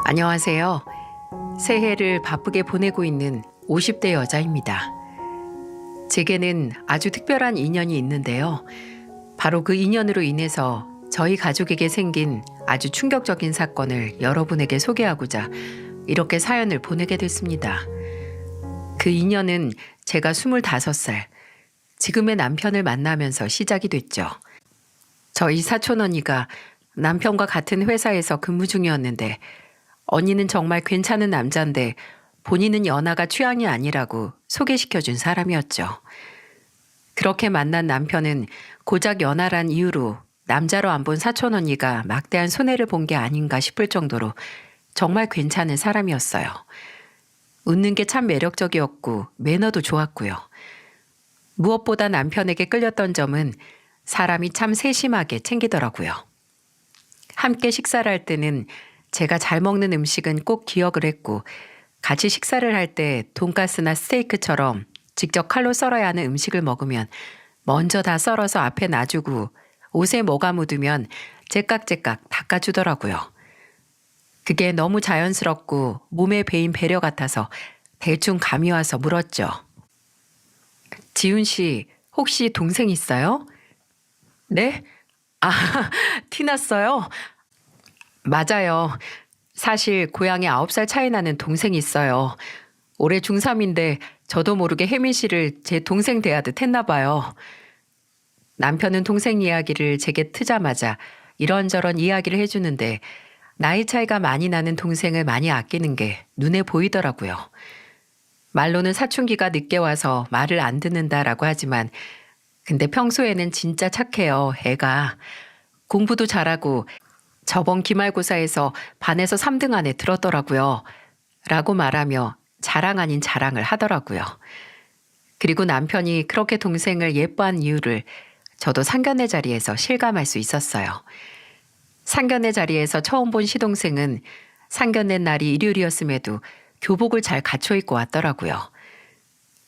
안녕하세요. 새해를 바쁘게 보내고 있는 50대 여자입니다. 제게는 아주 특별한 인연이 있는데요. 바로 그 인연으로 인해서 저희 가족에게 생긴 아주 충격적인 사건을 여러분에게 소개하고자 이렇게 사연을 보내게 됐습니다. 그 인연은 제가 25살, 지금의 남편을 만나면서 시작이 됐죠. 저희 사촌 언니가 남편과 같은 회사에서 근무 중이었는데 언니는 정말 괜찮은 남자인데 본인은 연하가 취향이 아니라고 소개시켜준 사람이었죠. 그렇게 만난 남편은 고작 연하란 이유로 남자로 안 본 사촌 언니가 막대한 손해를 본 게 아닌가 싶을 정도로 정말 괜찮은 사람이었어요. 웃는 게 참 매력적이었고 매너도 좋았고요. 무엇보다 남편에게 끌렸던 점은 사람이 참 세심하게 챙기더라고요. 함께 식사를 할 때는 제가 잘 먹는 음식은 꼭 기억을 했고 같이 식사를 할 때 돈가스나 스테이크처럼 직접 칼로 썰어야 하는 음식을 먹으면 먼저 다 썰어서 앞에 놔주고 옷에 뭐가 묻으면 제깍제깍 닦아주더라고요. 그게 너무 자연스럽고 몸에 배인 배려 같아서 대충 감이 와서 물었죠. 지훈 씨, 혹시 동생 있어요? 네? 아, 티났어요? 맞아요. 사실 고향에 9살 차이 나는 동생이 있어요. 올해 중3인데 저도 모르게 혜민 씨를 제 동생 대하듯 했나 봐요. 남편은 동생 이야기를 제게 트자마자 이런저런 이야기를 해주는데 나이 차이가 많이 나는 동생을 많이 아끼는 게 눈에 보이더라고요. 말로는 사춘기가 늦게 와서 말을 안 듣는다라고 하지만 근데 평소에는 진짜 착해요, 애가. 공부도 잘하고 저번 기말고사에서 반에서 3등 안에 들었더라고요. 라고 말하며 자랑 아닌 자랑을 하더라고요. 그리고 남편이 그렇게 동생을 예뻐한 이유를 저도 상견례 자리에서 실감할 수 있었어요. 상견례 자리에서 처음 본 시동생은 상견례 날이 일요일이었음에도 교복을 잘 갖춰 입고 왔더라고요.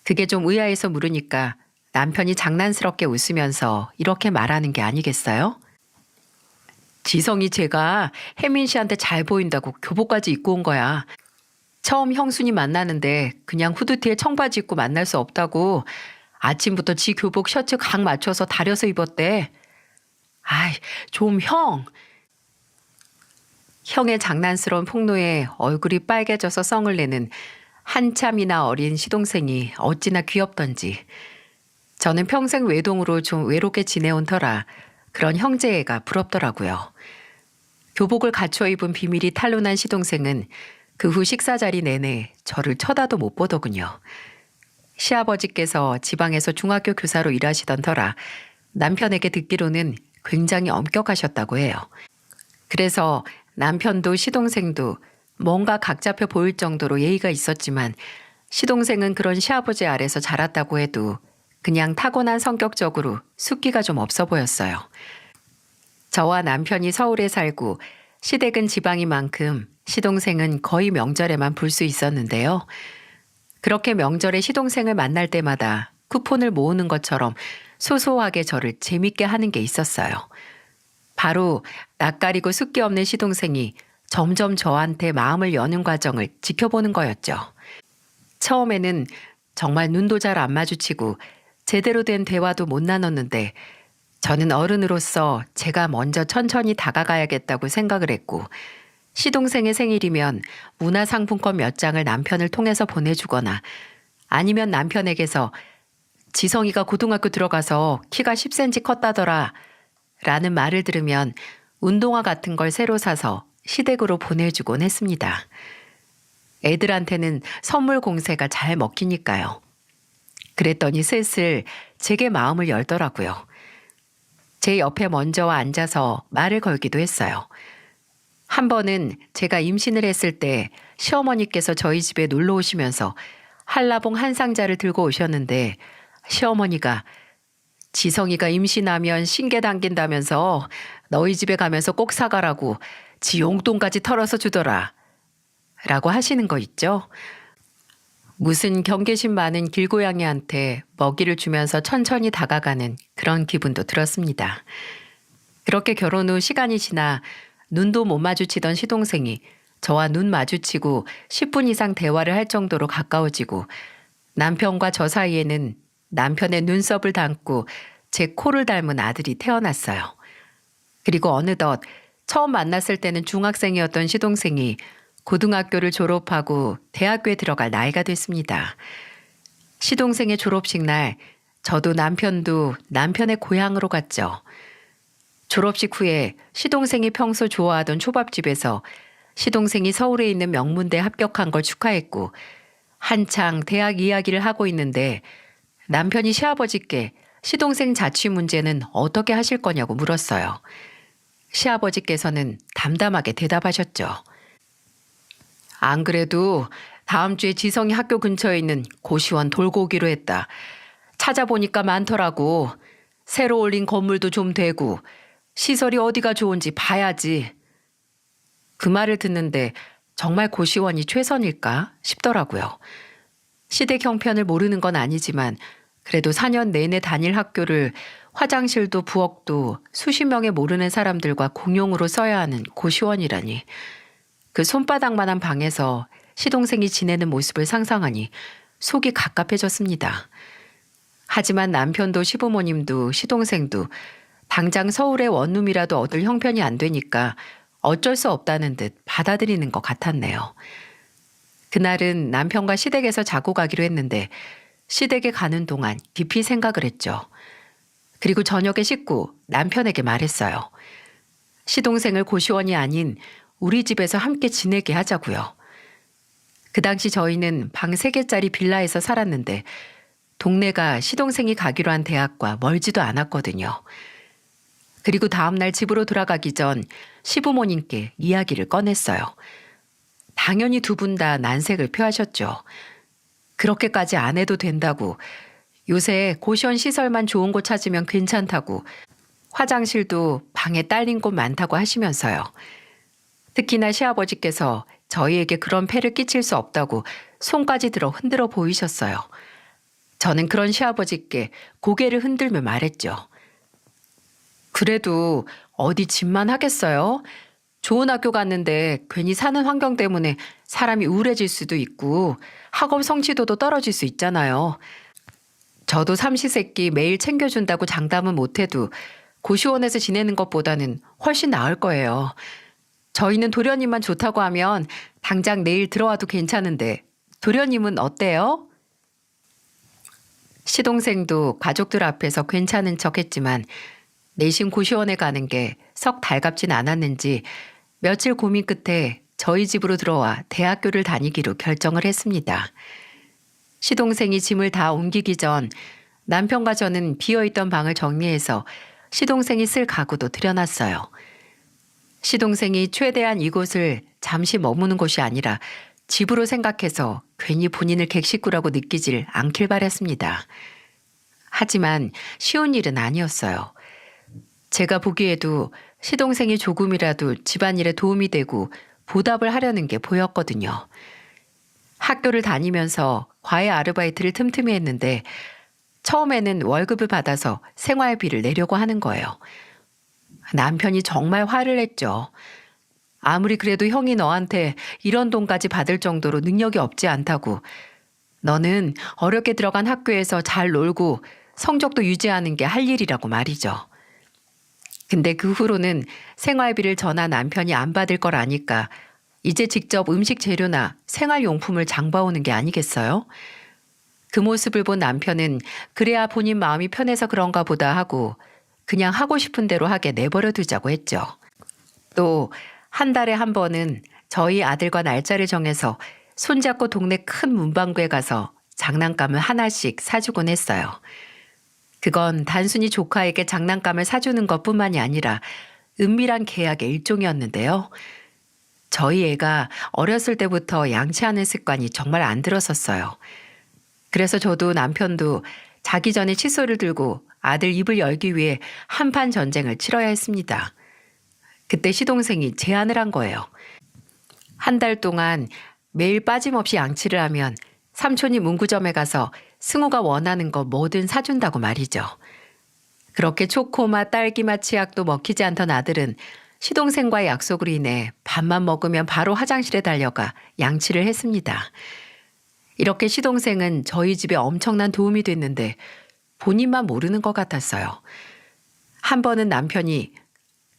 그게 좀 의아해서 물으니까 남편이 장난스럽게 웃으면서 이렇게 말하는 게 아니겠어요? 지성이 제가 혜민 씨한테 잘 보인다고 교복까지 입고 온 거야. 처음 형순이 만나는데 그냥 후드티에 청바지 입고 만날 수 없다고 아침부터 지 교복 셔츠 각 맞춰서 다려서 입었대. 아이, 좀 형. 형의 장난스러운 폭로에 얼굴이 빨개져서 썽을 내는 한참이나 어린 시동생이 어찌나 귀엽던지. 저는 평생 외동으로 좀 외롭게 지내온 터라 그런 형제애가 부럽더라고요. 교복을 갖춰 입은 비밀이 탄로난 시동생은 그 후 식사 자리 내내 저를 쳐다도 못 보더군요. 시아버지께서 지방에서 중학교 교사로 일하시던 터라 남편에게 듣기로는 굉장히 엄격하셨다고 해요. 그래서 남편도 시동생도 뭔가 각 잡혀 보일 정도로 예의가 있었지만 시동생은 그런 시아버지 아래서 자랐다고 해도 그냥 타고난 성격적으로 숫기가 좀 없어 보였어요. 저와 남편이 서울에 살고 시댁은 지방인 만큼 시동생은 거의 명절에만 볼 수 있었는데요. 그렇게 명절에 시동생을 만날 때마다 쿠폰을 모으는 것처럼 소소하게 저를 재밌게 하는 게 있었어요. 바로 낯가리고 숫기 없는 시동생이 점점 저한테 마음을 여는 과정을 지켜보는 거였죠. 처음에는 정말 눈도 잘 안 마주치고 제대로 된 대화도 못 나눴는데 저는 어른으로서 제가 먼저 천천히 다가가야겠다고 생각을 했고 시동생의 생일이면 문화상품권 몇 장을 남편을 통해서 보내주거나 아니면 남편에게서 지성이가 고등학교 들어가서 키가 10cm 컸다더라 라는 말을 들으면 운동화 같은 걸 새로 사서 시댁으로 보내주곤 했습니다. 애들한테는 선물 공세가 잘 먹히니까요. 그랬더니 슬슬 제게 마음을 열더라고요. 제 옆에 먼저 와 앉아서 말을 걸기도 했어요. 한 번은 제가 임신을 했을 때 시어머니께서 저희 집에 놀러 오시면서 한라봉 한 상자를 들고 오셨는데 시어머니가 지성이가 임신하면 신게 당긴다면서 너희 집에 가면서 꼭 사가라고 지 용돈까지 털어서 주더라 라고 하시는 거 있죠? 무슨 경계심 많은 길고양이한테 먹이를 주면서 천천히 다가가는 그런 기분도 들었습니다. 그렇게 결혼 후 시간이 지나 눈도 못 마주치던 시동생이 저와 눈 마주치고 10분 이상 대화를 할 정도로 가까워지고 남편과 저 사이에는 남편의 눈썹을 닮고 제 코를 닮은 아들이 태어났어요. 그리고 어느덧 처음 만났을 때는 중학생이었던 시동생이 고등학교를 졸업하고 대학교에 들어갈 나이가 됐습니다. 시동생의 졸업식 날 저도 남편도 남편의 고향으로 갔죠. 졸업식 후에 시동생이 평소 좋아하던 초밥집에서 시동생이 서울에 있는 명문대에 합격한 걸 축하했고 한창 대학 이야기를 하고 있는데 남편이 시아버지께 시동생 자취 문제는 어떻게 하실 거냐고 물었어요. 시아버지께서는 담담하게 대답하셨죠. 안 그래도 다음 주에 지성이 학교 근처에 있는 고시원 돌고 오기로 했다. 찾아보니까 많더라고. 새로 올린 건물도 좀 되고 시설이 어디가 좋은지 봐야지. 그 말을 듣는데 정말 고시원이 최선일까 싶더라고요. 시댁 형편을 모르는 건 아니지만 그래도 4년 내내 다닐 학교를 화장실도 부엌도 수십 명의 모르는 사람들과 공용으로 써야 하는 고시원이라니. 그 손바닥만한 방에서 시동생이 지내는 모습을 상상하니 속이 갑갑해졌습니다. 하지만 남편도 시부모님도 시동생도 당장 서울의 원룸이라도 얻을 형편이 안 되니까 어쩔 수 없다는 듯 받아들이는 것 같았네요. 그날은 남편과 시댁에서 자고 가기로 했는데 시댁에 가는 동안 깊이 생각을 했죠. 그리고 저녁에 씻고 남편에게 말했어요. 시동생을 고시원이 아닌 우리 집에서 함께 지내게 하자고요. 그 당시 저희는 방 3개짜리 빌라에서 살았는데 동네가 시동생이 가기로 한 대학과 멀지도 않았거든요. 그리고 다음날 집으로 돌아가기 전 시부모님께 이야기를 꺼냈어요. 당연히 두 분 다 난색을 표하셨죠. 그렇게까지 안 해도 된다고, 요새 고시원 시설만 좋은 곳 찾으면 괜찮다고, 화장실도 방에 딸린 곳 많다고 하시면서요. 특히나 시아버지께서 저희에게 그런 폐를 끼칠 수 없다고 손까지 들어 흔들어 보이셨어요. 저는 그런 시아버지께 고개를 흔들며 말했죠. 그래도 어디 집만 하겠어요? 좋은 학교 갔는데 괜히 사는 환경 때문에 사람이 우울해질 수도 있고 학업 성취도도 떨어질 수 있잖아요. 저도 삼시세끼 매일 챙겨준다고 장담은 못해도 고시원에서 지내는 것보다는 훨씬 나을 거예요. 저희는 도련님만 좋다고 하면 당장 내일 들어와도 괜찮은데 도련님은 어때요? 시동생도 가족들 앞에서 괜찮은 척 했지만 내심 고시원에 가는 게 썩 달갑진 않았는지 며칠 고민 끝에 저희 집으로 들어와 대학교를 다니기로 결정을 했습니다. 시동생이 짐을 다 옮기기 전 남편과 저는 비어있던 방을 정리해서 시동생이 쓸 가구도 들여놨어요. 시동생이 최대한 이곳을 잠시 머무는 곳이 아니라 집으로 생각해서 괜히 본인을 객식구라고 느끼질 않길 바랬습니다. 하지만 쉬운 일은 아니었어요. 제가 보기에도 시동생이 조금이라도 집안일에 도움이 되고 보답을 하려는 게 보였거든요. 학교를 다니면서 과외 아르바이트를 틈틈이 했는데 처음에는 월급을 받아서 생활비를 내려고 하는 거예요. 남편이 정말 화를 냈죠. 아무리 그래도 형이 너한테 이런 돈까지 받을 정도로 능력이 없지 않다고. 너는 어렵게 들어간 학교에서 잘 놀고 성적도 유지하는 게 할 일이라고 말이죠. 근데 그 후로는 생활비를 저나 남편이 안 받을 걸 아니까 이제 직접 음식 재료나 생활용품을 장봐오는 게 아니겠어요? 그 모습을 본 남편은 그래야 본인 마음이 편해서 그런가 보다 하고 그냥 하고 싶은 대로 하게 내버려 두자고 했죠. 또 한 달에 한 번은 저희 아들과 날짜를 정해서 손잡고 동네 큰 문방구에 가서 장난감을 하나씩 사주곤 했어요. 그건 단순히 조카에게 장난감을 사주는 것뿐만이 아니라 은밀한 계약의 일종이었는데요. 저희 애가 어렸을 때부터 양치하는 습관이 정말 안 들었었어요. 그래서 저도 남편도 자기 전에 칫솔을 들고 아들 입을 열기 위해 한판 전쟁을 치러야 했습니다. 그때 시동생이 제안을 한 거예요. 한 달 동안 매일 빠짐없이 양치를 하면 삼촌이 문구점에 가서 승우가 원하는 거 뭐든 사준다고 말이죠. 그렇게 초코맛, 딸기맛 치약도 먹히지 않던 아들은 시동생과의 약속으로 인해 밥만 먹으면 바로 화장실에 달려가 양치를 했습니다. 이렇게 시동생은 저희 집에 엄청난 도움이 됐는데 본인만 모르는 것 같았어요. 한 번은 남편이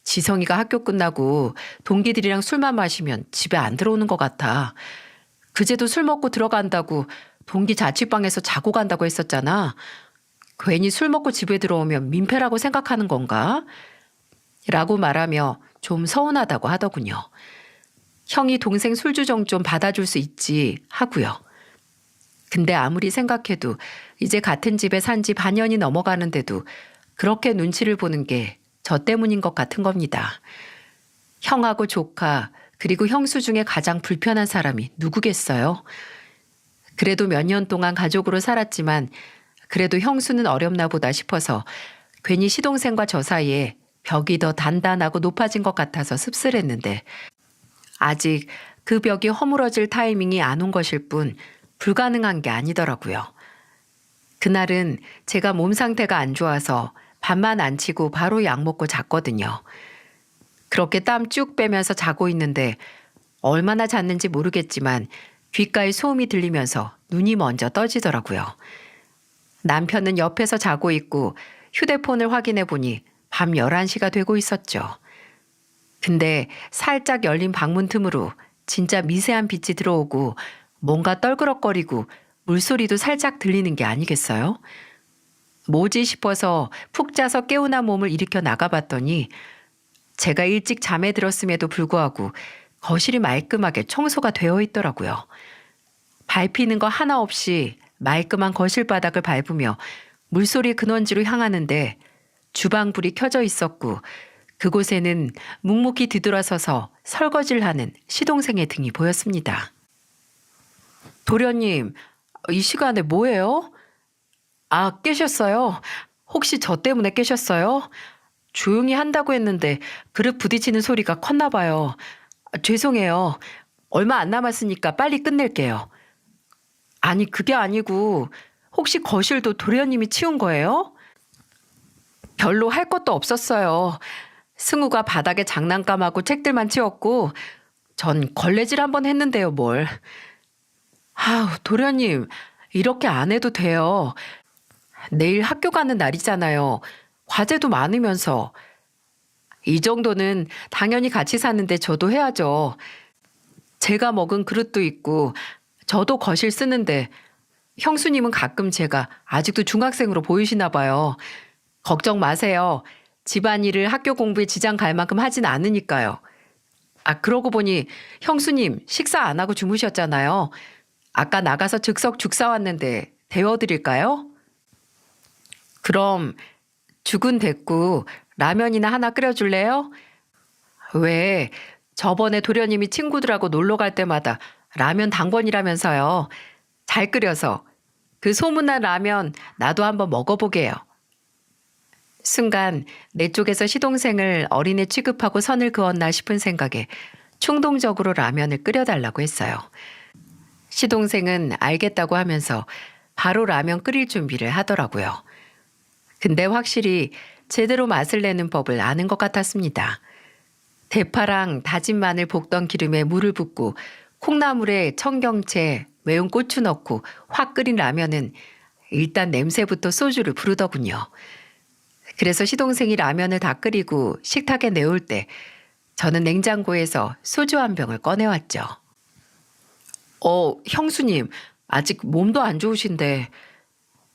지성이가 학교 끝나고 동기들이랑 술만 마시면 집에 안 들어오는 것 같아. 그제도 술 먹고 들어간다고 동기 자취방에서 자고 간다고 했었잖아. 괜히 술 먹고 집에 들어오면 민폐라고 생각하는 건가? 라고 말하며 좀 서운하다고 하더군요. 형이 동생 술주정 좀 받아줄 수 있지 하고요. 근데 아무리 생각해도 이제 같은 집에 산 지 반년이 넘어가는데도 그렇게 눈치를 보는 게 저 때문인 것 같은 겁니다. 형하고 조카 그리고 형수 중에 가장 불편한 사람이 누구겠어요? 그래도 몇 년 동안 가족으로 살았지만 그래도 형수는 어렵나 보다 싶어서 괜히 시동생과 저 사이에 벽이 더 단단하고 높아진 것 같아서 씁쓸했는데 아직 그 벽이 허물어질 타이밍이 안 온 것일 뿐 불가능한 게 아니더라고요. 그날은 제가 몸 상태가 안 좋아서 밥만 안 치고 바로 약 먹고 잤거든요. 그렇게 땀 쭉 빼면서 자고 있는데 얼마나 잤는지 모르겠지만 귓가에 소음이 들리면서 눈이 먼저 떠지더라고요. 남편은 옆에서 자고 있고 휴대폰을 확인해 보니 밤 11시가 되고 있었죠. 근데 살짝 열린 방문 틈으로 진짜 미세한 빛이 들어오고 뭔가 떨그럭거리고 물소리도 살짝 들리는 게 아니겠어요? 뭐지 싶어서 푹 자서 깨어난 몸을 일으켜 나가봤더니 제가 일찍 잠에 들었음에도 불구하고 거실이 말끔하게 청소가 되어 있더라고요. 밟히는 거 하나 없이 말끔한 거실 바닥을 밟으며 물소리 근원지로 향하는데 주방불이 켜져 있었고 그곳에는 묵묵히 뒤돌아서서 설거지를 하는 시동생의 등이 보였습니다. 도련님, 이 시간에 뭐해요? 아, 깨셨어요? 혹시 저 때문에 깨셨어요? 조용히 한다고 했는데 그릇 부딪히는 소리가 컸나 봐요. 죄송해요. 얼마 안 남았으니까 빨리 끝낼게요. 아니, 그게 아니고 혹시 거실도 도련님이 치운 거예요? 별로 할 것도 없었어요. 승우가 바닥에 장난감하고 책들만 치웠고 전 걸레질 한번 했는데요, 뭘. 아우, 도련님, 이렇게 안 해도 돼요. 내일 학교 가는 날이잖아요. 과제도 많으면서. 이 정도는 당연히 같이 사는데 저도 해야죠. 제가 먹은 그릇도 있고 저도 거실 쓰는데 형수님은 가끔 제가 아직도 중학생으로 보이시나 봐요. 걱정 마세요. 집안일을 학교 공부에 지장 갈 만큼 하진 않으니까요. 아, 그러고 보니 형수님 식사 안 하고 주무셨잖아요. 아까 나가서 즉석 죽 사왔는데 데워드릴까요? 그럼 죽은 됐고 라면이나 하나 끓여줄래요? 왜? 저번에 도련님이 친구들하고 놀러 갈 때마다 라면 당번이라면서요. 잘 끓여서. 그 소문난 라면 나도 한번 먹어보게요. 순간 내 쪽에서 시동생을 어린애 취급하고 선을 그었나 싶은 생각에 충동적으로 라면을 끓여달라고 했어요. 시동생은 알겠다고 하면서 바로 라면 끓일 준비를 하더라고요. 근데 확실히 제대로 맛을 내는 법을 아는 것 같았습니다. 대파랑 다진 마늘 볶던 기름에 물을 붓고 콩나물에 청경채, 매운 고추 넣고 확 끓인 라면은 일단 냄새부터 소주를 부르더군요. 그래서 시동생이 라면을 다 끓이고 식탁에 내올 때 저는 냉장고에서 소주 한 병을 꺼내왔죠. 형수님, 아직 몸도 안 좋으신데.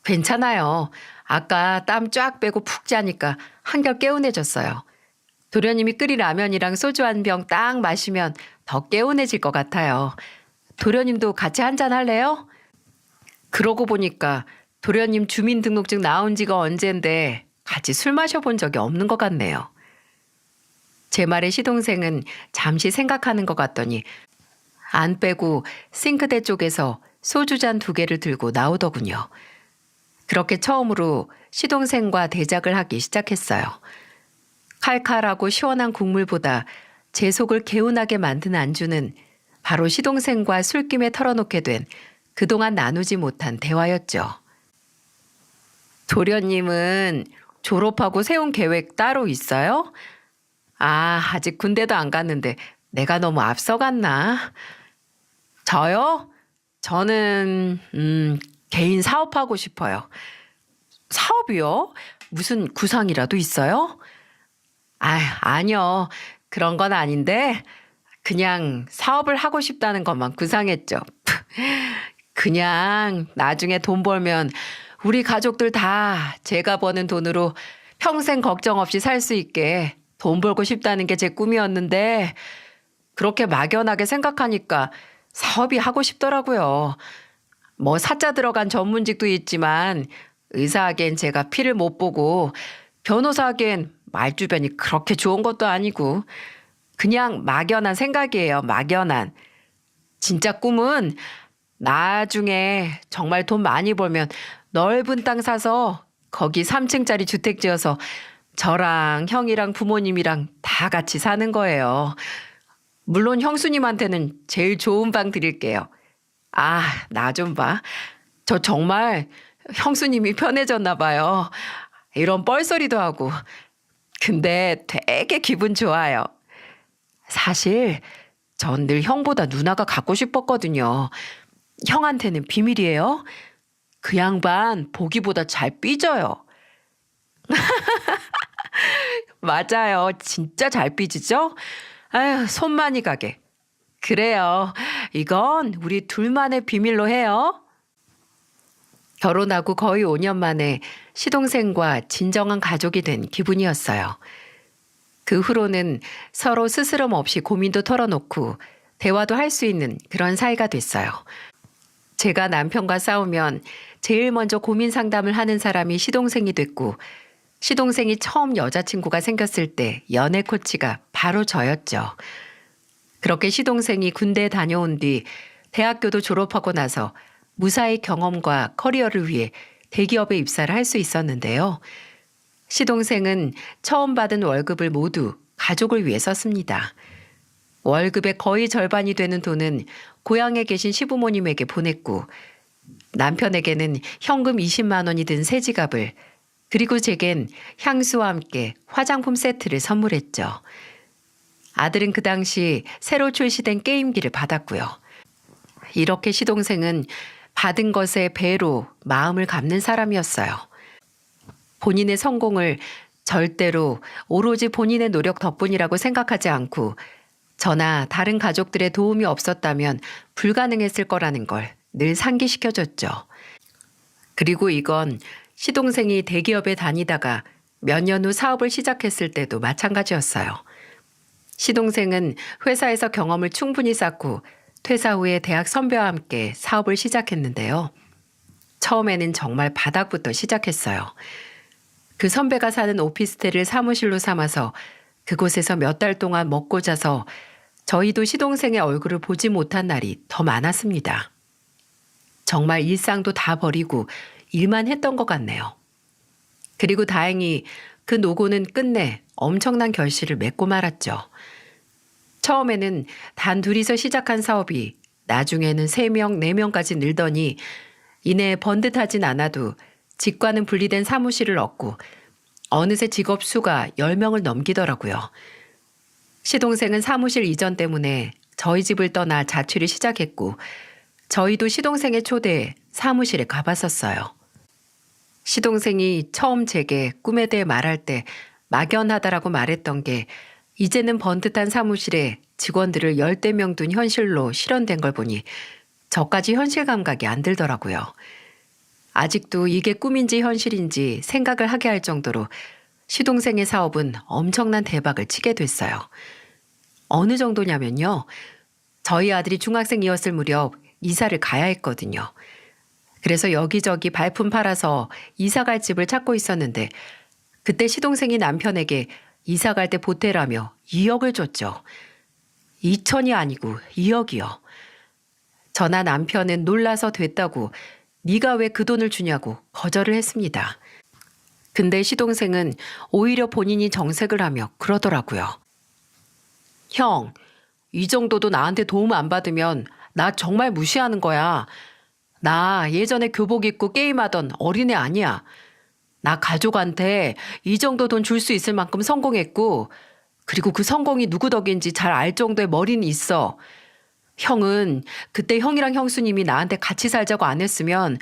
괜찮아요. 아까 땀 쫙 빼고 푹 자니까 한결 개운해졌어요. 도련님이 끓인 라면이랑 소주 한 병 딱 마시면 더 개운해질 것 같아요. 도련님도 같이 한잔 할래요? 그러고 보니까 도련님 주민등록증 나온 지가 언젠데 같이 술 마셔본 적이 없는 것 같네요. 제 말에 시동생은 잠시 생각하는 것 같더니 안 빼고 싱크대 쪽에서 소주잔 2개를 들고 나오더군요. 그렇게 처음으로 시동생과 대작을 하기 시작했어요. 칼칼하고 시원한 국물보다 제 속을 개운하게 만든 안주는 바로 시동생과 술김에 털어놓게 된 그동안 나누지 못한 대화였죠. 도련님은 졸업하고 세운 계획 따로 있어요? 아직 군대도 안 갔는데 내가 너무 앞서갔나? 저요? 저는 개인 사업하고 싶어요. 사업이요? 무슨 구상이라도 있어요? 아니요. 그런 건 아닌데 그냥 사업을 하고 싶다는 것만 구상했죠. 그냥 나중에 돈 벌면 우리 가족들 다 제가 버는 돈으로 평생 걱정 없이 살 수 있게 돈 벌고 싶다는 게 제 꿈이었는데 그렇게 막연하게 생각하니까 사업이 하고 싶더라고요. 뭐 사자 들어간 전문직도 있지만 의사하기엔 제가 피를 못 보고 변호사하기엔 말주변이 그렇게 좋은 것도 아니고 그냥 막연한 생각이에요. 막연한. 진짜 꿈은 나중에 정말 돈 많이 벌면 넓은 땅 사서 거기 3층짜리 주택 지어서 저랑 형이랑 부모님이랑 다 같이 사는 거예요. 물론 형수님한테는 제일 좋은 방 드릴게요. 나 좀 봐. 저 정말 형수님이 편해졌나 봐요. 이런 뻘소리도 하고. 근데 되게 기분 좋아요. 사실 전 늘 형보다 누나가 갖고 싶었거든요. 형한테는 비밀이에요. 그 양반 보기보다 잘 삐져요. 맞아요. 진짜 잘 삐지죠? 아휴, 손 많이 가게. 그래요. 이건 우리 둘만의 비밀로 해요. 결혼하고 거의 5년 만에 시동생과 진정한 가족이 된 기분이었어요. 그 후로는 서로 스스럼 없이 고민도 털어놓고 대화도 할 수 있는 그런 사이가 됐어요. 제가 남편과 싸우면 제일 먼저 고민 상담을 하는 사람이 시동생이 됐고 시동생이 처음 여자친구가 생겼을 때 연애 코치가 바로 저였죠. 그렇게 시동생이 군대 다녀온 뒤 대학교도 졸업하고 나서 무사히 경험과 커리어를 위해 대기업에 입사를 할 수 있었는데요. 시동생은 처음 받은 월급을 모두 가족을 위해 썼습니다. 월급의 거의 절반이 되는 돈은 고향에 계신 시부모님에게 보냈고 남편에게는 현금 20만 원이 든 새 지갑을 그리고 제겐 향수와 함께 화장품 세트를 선물했죠. 아들은 그 당시 새로 출시된 게임기를 받았고요. 이렇게 시동생은 받은 것의 배로 마음을 갚는 사람이었어요. 본인의 성공을 절대로 오로지 본인의 노력 덕분이라고 생각하지 않고 저나 다른 가족들의 도움이 없었다면 불가능했을 거라는 걸 늘 상기시켜줬죠. 그리고 이건 시동생이 대기업에 다니다가 몇 년 후 사업을 시작했을 때도 마찬가지였어요. 시동생은 회사에서 경험을 충분히 쌓고 퇴사 후에 대학 선배와 함께 사업을 시작했는데요. 처음에는 정말 바닥부터 시작했어요. 그 선배가 사는 오피스텔을 사무실로 삼아서 그곳에서 몇 달 동안 먹고 자서 저희도 시동생의 얼굴을 보지 못한 날이 더 많았습니다. 정말 일상도 다 버리고 일만 했던 것 같네요. 그리고 다행히 그 노고는 끝내 엄청난 결실을 맺고 말았죠. 처음에는 단 둘이서 시작한 사업이 나중에는 3명, 4명까지 늘더니 이내 번듯하진 않아도 직과는 분리된 사무실을 얻고 어느새 직업 수가 10명을 넘기더라고요. 시동생은 사무실 이전 때문에 저희 집을 떠나 자취를 시작했고 저희도 시동생의 초대에 사무실에 가봤었어요. 시동생이 처음 제게 꿈에 대해 말할 때 막연하다라고 말했던 게 이제는 번듯한 사무실에 직원들을 10명 둔 현실로 실현된 걸 보니 저까지 현실 감각이 안 들더라고요. 아직도 이게 꿈인지 현실인지 생각을 하게 할 정도로 시동생의 사업은 엄청난 대박을 치게 됐어요. 어느 정도냐면요. 저희 아들이 중학생이었을 무렵 이사를 가야 했거든요. 그래서 여기저기 발품 팔아서 이사 갈 집을 찾고 있었는데 그때 시동생이 남편에게 이사 갈 때 보태라며 2억을 줬죠. 2천이 아니고 2억이요. 저나 남편은 놀라서 됐다고 네가 왜 그 돈을 주냐고 거절을 했습니다. 근데 시동생은 오히려 본인이 정색을 하며 그러더라고요. 형, 이 정도도 나한테 도움 안 받으면 나 정말 무시하는 거야. 나 예전에 교복 입고 게임하던 어린애 아니야. 나 가족한테 이 정도 돈 줄 수 있을 만큼 성공했고 그리고 그 성공이 누구 덕인지 잘 알 정도의 머리는 있어. 형은 그때 형이랑 형수님이 나한테 같이 살자고 안 했으면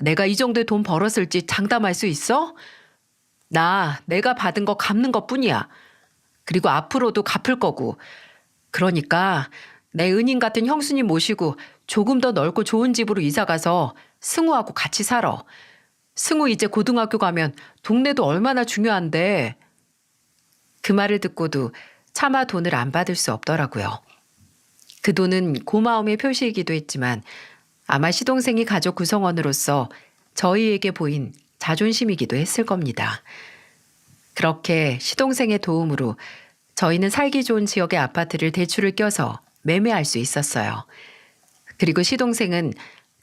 내가 이 정도의 돈 벌었을지 장담할 수 있어? 내가 받은 거 갚는 것뿐이야. 그리고 앞으로도 갚을 거고. 그러니까 내 은인 같은 형수님 모시고 조금 더 넓고 좋은 집으로 이사 가서 승우하고 같이 살아. 승우 이제 고등학교 가면 동네도 얼마나 중요한데. 그 말을 듣고도 차마 돈을 안 받을 수 없더라고요. 그 돈은 고마움의 표시이기도 했지만 아마 시동생이 가족 구성원으로서 저희에게 보인 자존심이기도 했을 겁니다. 그렇게 시동생의 도움으로 저희는 살기 좋은 지역의 아파트를 대출을 껴서 매매할 수 있었어요. 그리고 시동생은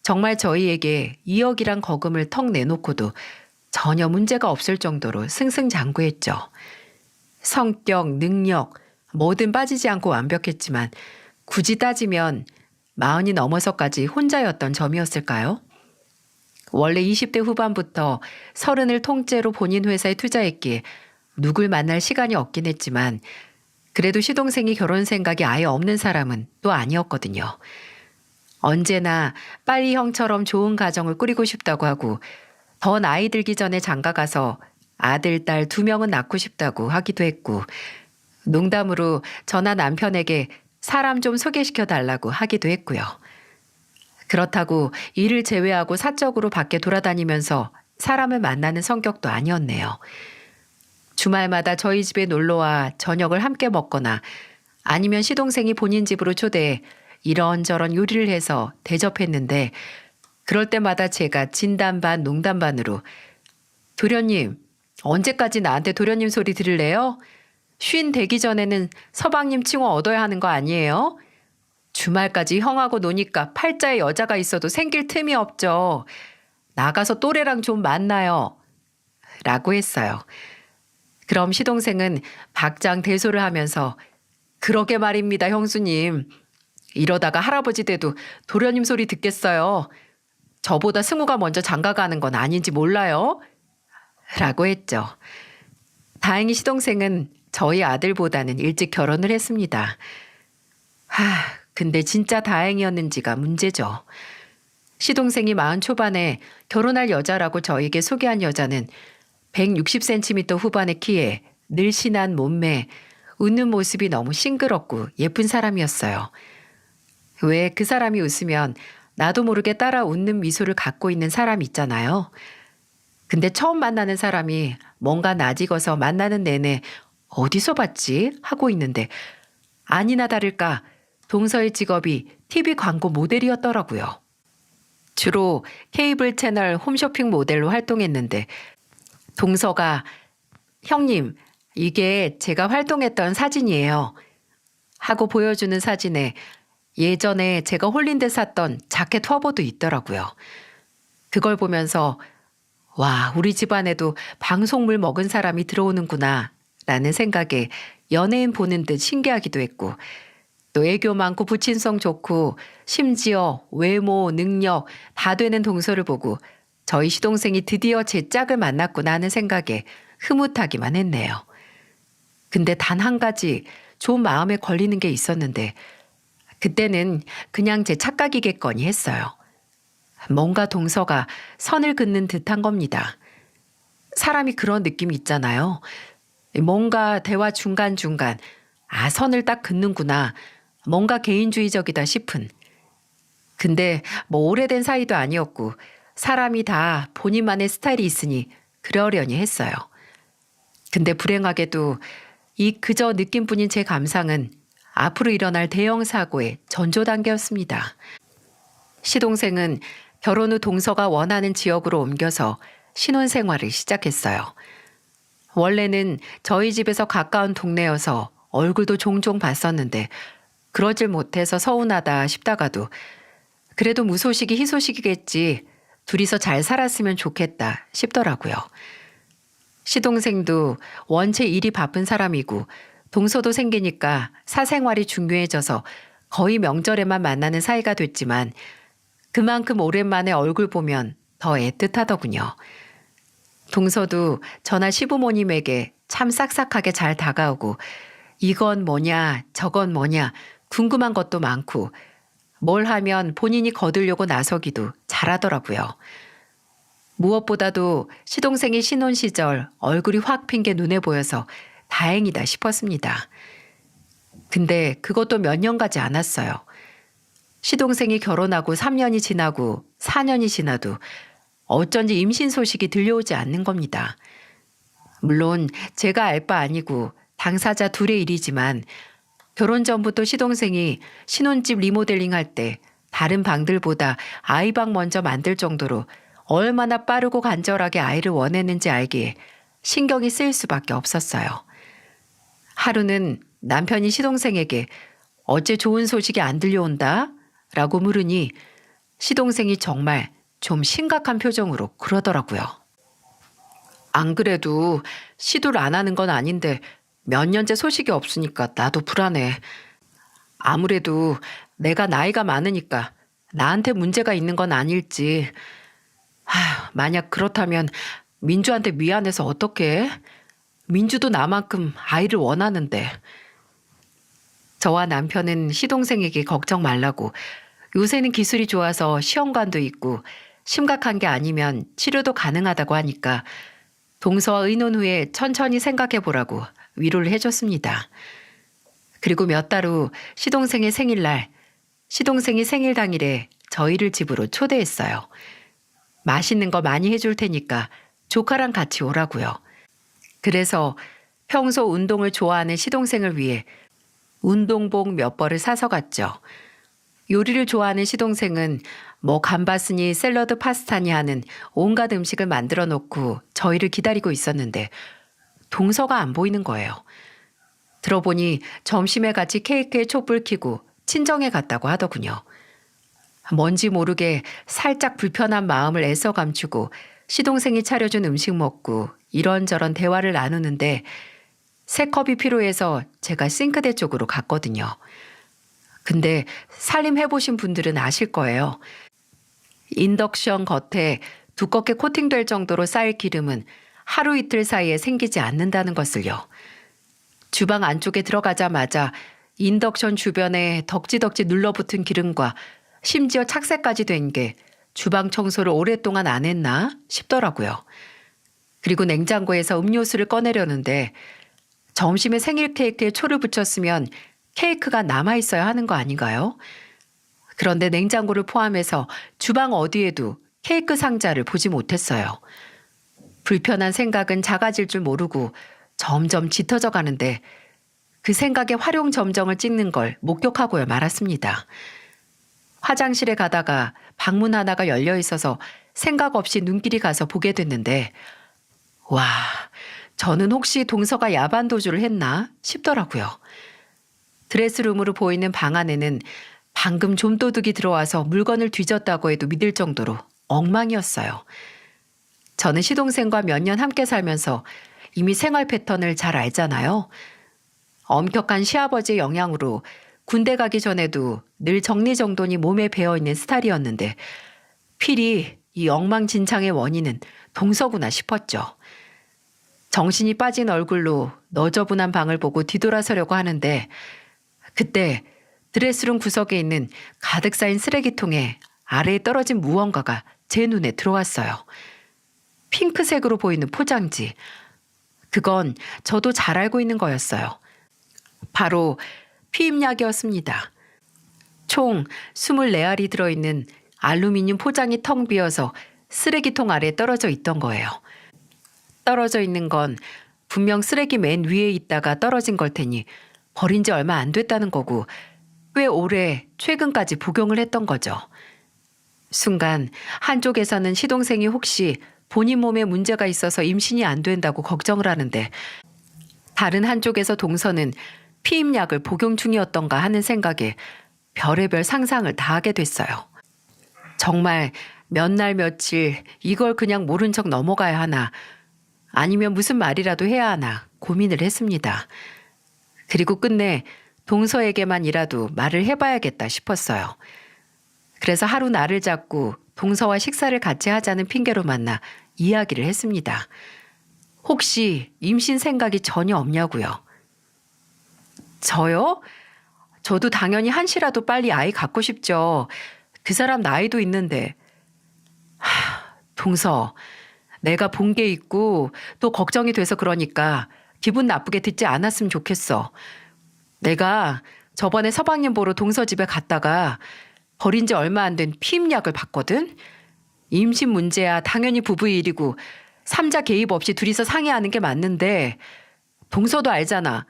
정말 저희에게 2억이란 거금을 턱 내놓고도 전혀 문제가 없을 정도로 승승장구했죠. 성격, 능력, 뭐든 빠지지 않고 완벽했지만 굳이 따지면 40이 넘어서까지 혼자였던 점이었을까요? 원래 20대 후반부터 30을 통째로 본인 회사에 투자했기에 누굴 만날 시간이 없긴 했지만 그래도 시동생이 결혼 생각이 아예 없는 사람은 또 아니었거든요. 언제나 빨리 형처럼 좋은 가정을 꾸리고 싶다고 하고 더 나이 들기 전에 장가가서 아들, 딸 2명은 낳고 싶다고 하기도 했고 농담으로 저나 남편에게 사람 좀 소개시켜 달라고 하기도 했고요. 그렇다고 일을 제외하고 사적으로 밖에 돌아다니면서 사람을 만나는 성격도 아니었네요. 주말마다 저희 집에 놀러와 저녁을 함께 먹거나 아니면 시동생이 본인 집으로 초대해 이런저런 요리를 해서 대접했는데 그럴 때마다 제가 진담 반 농담 반으로 도련님, 언제까지 나한테 도련님 소리 들을래요? 쉰 되기 전에는 서방님 칭호 얻어야 하는 거 아니에요? 주말까지 형하고 노니까 팔자에 여자가 있어도 생길 틈이 없죠. 나가서 또래랑 좀 만나요. 라고 했어요. 그럼 시동생은 박장대소를 하면서 그러게 말입니다, 형수님. 이러다가 할아버지 돼도 도련님 소리 듣겠어요. 저보다 승우가 먼저 장가가는 건 아닌지 몰라요? 라고 했죠. 다행히 시동생은 저희 아들보다는 일찍 결혼을 했습니다. 근데 진짜 다행이었는지가 문제죠. 시동생이 40 초반에 결혼할 여자라고 저에게 소개한 여자는 160cm 후반의 키에 늘씬한 몸매, 웃는 모습이 너무 싱그럽고 예쁜 사람이었어요. 왜 그 사람이 웃으면 나도 모르게 따라 웃는 미소를 갖고 있는 사람 있잖아요. 근데 처음 만나는 사람이 뭔가 낯익어서 만나는 내내 어디서 봤지? 하고 있는데 아니나 다를까 동서의 직업이 TV 광고 모델이었더라고요. 주로 케이블 채널 홈쇼핑 모델로 활동했는데 동서가 형님, 이게 제가 활동했던 사진이에요. 하고 보여주는 사진에 예전에 제가 홀린 데 샀던 자켓 화보도 있더라고요. 그걸 보면서 와, 우리 집안에도 방송물 먹은 사람이 들어오는구나 라는 생각에 연예인 보는 듯 신기하기도 했고 또 애교 많고 부친성 좋고 심지어 외모, 능력 다 되는 동서를 보고 저희 시동생이 드디어 제 짝을 만났구나 하는 생각에 흐뭇하기만 했네요. 근데 단 한 가지 좀 마음에 걸리는 게 있었는데 그때는 그냥 제 착각이겠거니 했어요. 뭔가 동서가 선을 긋는 듯한 겁니다. 사람이 그런 느낌이 있잖아요. 뭔가 대화 중간중간 선을 딱 긋는구나. 뭔가 개인주의적이다 싶은. 근데 오래된 사이도 아니었고 사람이 다 본인만의 스타일이 있으니 그러려니 했어요. 근데 불행하게도 이 그저 느낌뿐인 제 감상은 앞으로 일어날 대형 사고의 전조 단계였습니다. 시동생은 결혼 후 동서가 원하는 지역으로 옮겨서 신혼생활을 시작했어요. 원래는 저희 집에서 가까운 동네여서 얼굴도 종종 봤었는데 그러질 못해서 서운하다 싶다가도 그래도 무소식이 희소식이겠지. 둘이서 잘 살았으면 좋겠다 싶더라고요. 시동생도 원체 일이 바쁜 사람이고 동서도 생기니까 사생활이 중요해져서 거의 명절에만 만나는 사이가 됐지만 그만큼 오랜만에 얼굴 보면 더 애틋하더군요. 동서도 저나 시부모님에게 참 싹싹하게 잘 다가오고 이건 뭐냐, 저건 뭐냐, 궁금한 것도 많고, 뭘 하면 본인이 거두려고 나서기도 잘하더라고요. 무엇보다도 시동생이 신혼 시절 얼굴이 확 핀 게 눈에 보여서 다행이다 싶었습니다. 근데 그것도 몇 년 가지 않았어요. 시동생이 결혼하고 3년이 지나고 4년이 지나도 어쩐지 임신 소식이 들려오지 않는 겁니다. 물론 제가 알 바 아니고 당사자 둘의 일이지만 결혼 전부터 시동생이 신혼집 리모델링 할 때 다른 방들보다 아이방 먼저 만들 정도로 얼마나 빠르고 간절하게 아이를 원했는지 알기에 신경이 쓰일 수밖에 없었어요. 하루는 남편이 시동생에게 어째 좋은 소식이 안 들려온다? 라고 물으니 시동생이 정말 좀 심각한 표정으로 그러더라고요. 안 그래도 시도를 안 하는 건 아닌데 몇 년째 소식이 없으니까 나도 불안해. 아무래도 내가 나이가 많으니까 나한테 문제가 있는 건 아닐지. 만약 그렇다면 민주한테 미안해서 어떡해? 민주도 나만큼 아이를 원하는데. 저와 남편은 시동생에게 걱정 말라고 요새는 기술이 좋아서 시험관도 있고 심각한 게 아니면 치료도 가능하다고 하니까 동서와 의논 후에 천천히 생각해 보라고 위로를 해줬습니다. 그리고 몇 달 후 시동생의 생일날, 시동생이 생일 당일에 저희를 집으로 초대했어요. 맛있는 거 많이 해줄 테니까 조카랑 같이 오라고요. 그래서 평소 운동을 좋아하는 시동생을 위해 운동복 몇 벌을 사서 갔죠. 요리를 좋아하는 시동생은 뭐 감바스니 샐러드 파스타니 하는 온갖 음식을 만들어 놓고 저희를 기다리고 있었는데 동서가 안 보이는 거예요. 들어보니 점심에 같이 케이크에 촛불 켜고 친정에 갔다고 하더군요. 뭔지 모르게 살짝 불편한 마음을 애써 감추고 시동생이 차려준 음식 먹고 이런저런 대화를 나누는데 새 컵이 필요해서 제가 싱크대 쪽으로 갔거든요. 근데 살림해보신 분들은 아실 거예요. 인덕션 겉에 두껍게 코팅될 정도로 쌓일 기름은 하루 이틀 사이에 생기지 않는다는 것을요. 주방 안쪽에 들어가자마자 인덕션 주변에 덕지덕지 눌러붙은 기름과 심지어 착색까지 된 게 주방 청소를 오랫동안 안 했나 싶더라고요. 그리고 냉장고에서 음료수를 꺼내려는데 점심에 생일 케이크에 초를 붙였으면 케이크가 남아있어야 하는 거 아닌가요? 그런데 냉장고를 포함해서 주방 어디에도 케이크 상자를 보지 못했어요. 불편한 생각은 작아질 줄 모르고 점점 짙어져 가는데 그 생각에 활용점정을 찍는 걸 목격하고야 말았습니다. 화장실에 가다가 방문 하나가 열려 있어서 생각 없이 눈길이 가서 보게 됐는데 와, 저는 혹시 동서가 야반 도주를 했나 싶더라고요. 드레스룸으로 보이는 방 안에는 방금 좀도둑이 들어와서 물건을 뒤졌다고 해도 믿을 정도로 엉망이었어요. 저는 시동생과 몇 년 함께 살면서 이미 생활 패턴을 잘 알잖아요. 엄격한 시아버지의 영향으로 군대 가기 전에도 늘 정리정돈이 몸에 배어있는 스타일이었는데 필히 이 엉망진창의 원인은 동서구나 싶었죠. 정신이 빠진 얼굴로 너저분한 방을 보고 뒤돌아서려고 하는데 그때 드레스룸 구석에 있는 가득 쌓인 쓰레기통에 아래에 떨어진 무언가가 제 눈에 들어왔어요. 핑크색으로 보이는 포장지. 그건 저도 잘 알고 있는 거였어요. 바로 피임약이었습니다. 총 24알이 들어있는 알루미늄 포장이 텅 비어서 쓰레기통 아래에 떨어져 있던 거예요. 떨어져 있는 건 분명 쓰레기 맨 위에 있다가 떨어진 걸 테니 버린 지 얼마 안 됐다는 거고 꽤 오래 최근까지 복용을 했던 거죠. 순간 한쪽에서는 시동생이 혹시 본인 몸에 문제가 있어서 임신이 안 된다고 걱정을 하는데 다른 한쪽에서 동서는 피임약을 복용 중이었던가 하는 생각에 별의별 상상을 다 하게 됐어요. 정말 몇 날 며칠 이걸 그냥 모른 척 넘어가야 하나 아니면 무슨 말이라도 해야 하나 고민을 했습니다. 그리고 끝내 동서에게만이라도 말을 해봐야겠다 싶었어요. 그래서 하루 날을 잡고 동서와 식사를 같이 하자는 핑계로 만나 이야기를 했습니다. 혹시 임신 생각이 전혀 없냐고요. 저요? 저도 당연히 한시라도 빨리 아이 갖고 싶죠. 그 사람 나이도 있는데. 동서, 내가 본 게 있고 또 걱정이 돼서 그러니까 기분 나쁘게 듣지 않았으면 좋겠어. 내가 저번에 서방님 보러 동서 집에 갔다가 버린 지 얼마 안 된 피임약을 봤거든? 임신 문제야 당연히 부부의 일이고 삼자 개입 없이 둘이서 상의하는 게 맞는데 동서도 알잖아.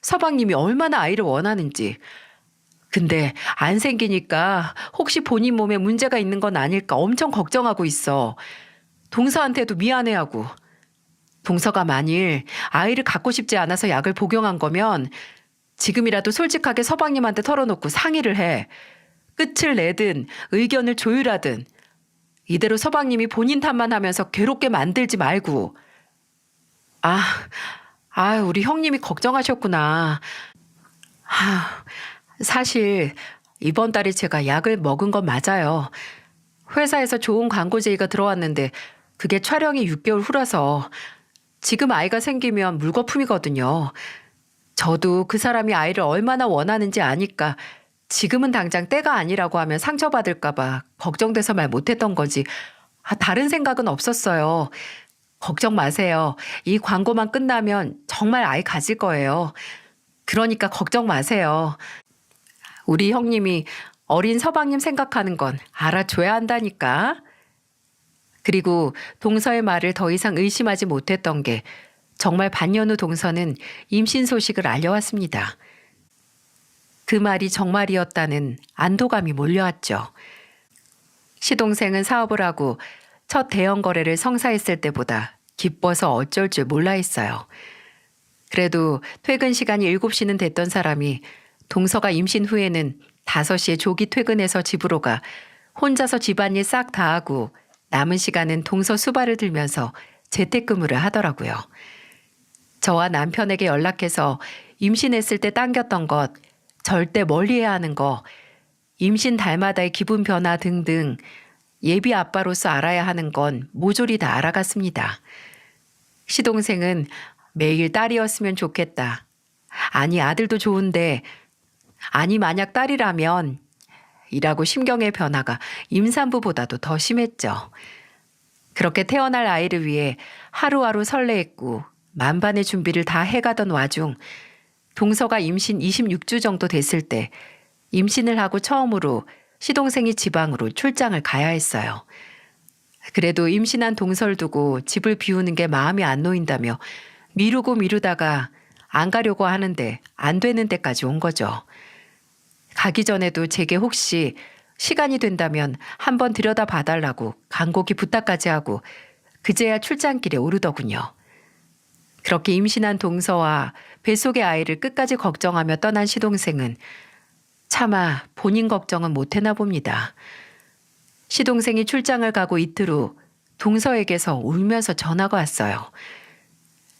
서방님이 얼마나 아이를 원하는지. 근데 안 생기니까 혹시 본인 몸에 문제가 있는 건 아닐까 엄청 걱정하고 있어. 동서한테도 미안해하고. 동서가 만일 아이를 갖고 싶지 않아서 약을 복용한 거면 지금이라도 솔직하게 서방님한테 털어놓고 상의를 해. 끝을 내든 의견을 조율하든 이대로 서방님이 본인 탓만 하면서 괴롭게 만들지 말고. 우리 형님이 걱정하셨구나. 사실 이번 달에 제가 약을 먹은 건 맞아요. 회사에서 좋은 광고 제의가 들어왔는데 그게 촬영이 6개월 후라서 지금 아이가 생기면 물거품이거든요. 저도 그 사람이 아이를 얼마나 원하는지 아니까 지금은 당장 때가 아니라고 하면 상처받을까 봐 걱정돼서 말 못했던 거지. 다른 생각은 없었어요. 걱정 마세요. 이 광고만 끝나면 정말 아이 가질 거예요. 그러니까 걱정 마세요. 우리 형님이 어린 서방님 생각하는 건 알아줘야 한다니까. 그리고 동서의 말을 더 이상 의심하지 못했던 게 정말 반년 후 동서는 임신 소식을 알려왔습니다. 그 말이 정말이었다는 안도감이 몰려왔죠. 시동생은 사업을 하고 첫 대형 거래를 성사했을 때보다 기뻐서 어쩔 줄 몰라 했어요. 그래도 퇴근 시간이 7시는 됐던 사람이 동서가 임신 후에는 5시에 조기 퇴근해서 집으로 가 혼자서 집안일 싹 다 하고 남은 시간은 동서 수발을 들면서 재택근무를 하더라고요. 저와 남편에게 연락해서 임신했을 때 당겼던 것, 절대 멀리해야 하는 거, 임신 달마다의 기분 변화 등등 예비 아빠로서 알아야 하는 건 모조리 다 알아갔습니다. 시동생은 매일 딸이었으면 좋겠다. 아니 아들도 좋은데 아니 만약 딸이라면 이라고 심경의 변화가 임산부보다도 더 심했죠. 그렇게 태어날 아이를 위해 하루하루 설레했고 만반의 준비를 다 해가던 와중 동서가 임신 26주 정도 됐을 때 임신을 하고 처음으로 시동생이 지방으로 출장을 가야 했어요. 그래도 임신한 동서를 두고 집을 비우는 게 마음이 안 놓인다며 미루고 미루다가 안 가려고 하는데 안 되는 데까지 온 거죠. 가기 전에도 제게 혹시 시간이 된다면 한번 들여다 봐달라고 간곡히 부탁까지 하고 그제야 출장길에 오르더군요. 그렇게 임신한 동서와 뱃속의 아이를 끝까지 걱정하며 떠난 시동생은 차마 본인 걱정은 못해나 봅니다. 시동생이 출장을 가고 이틀 후 동서에게서 울면서 전화가 왔어요.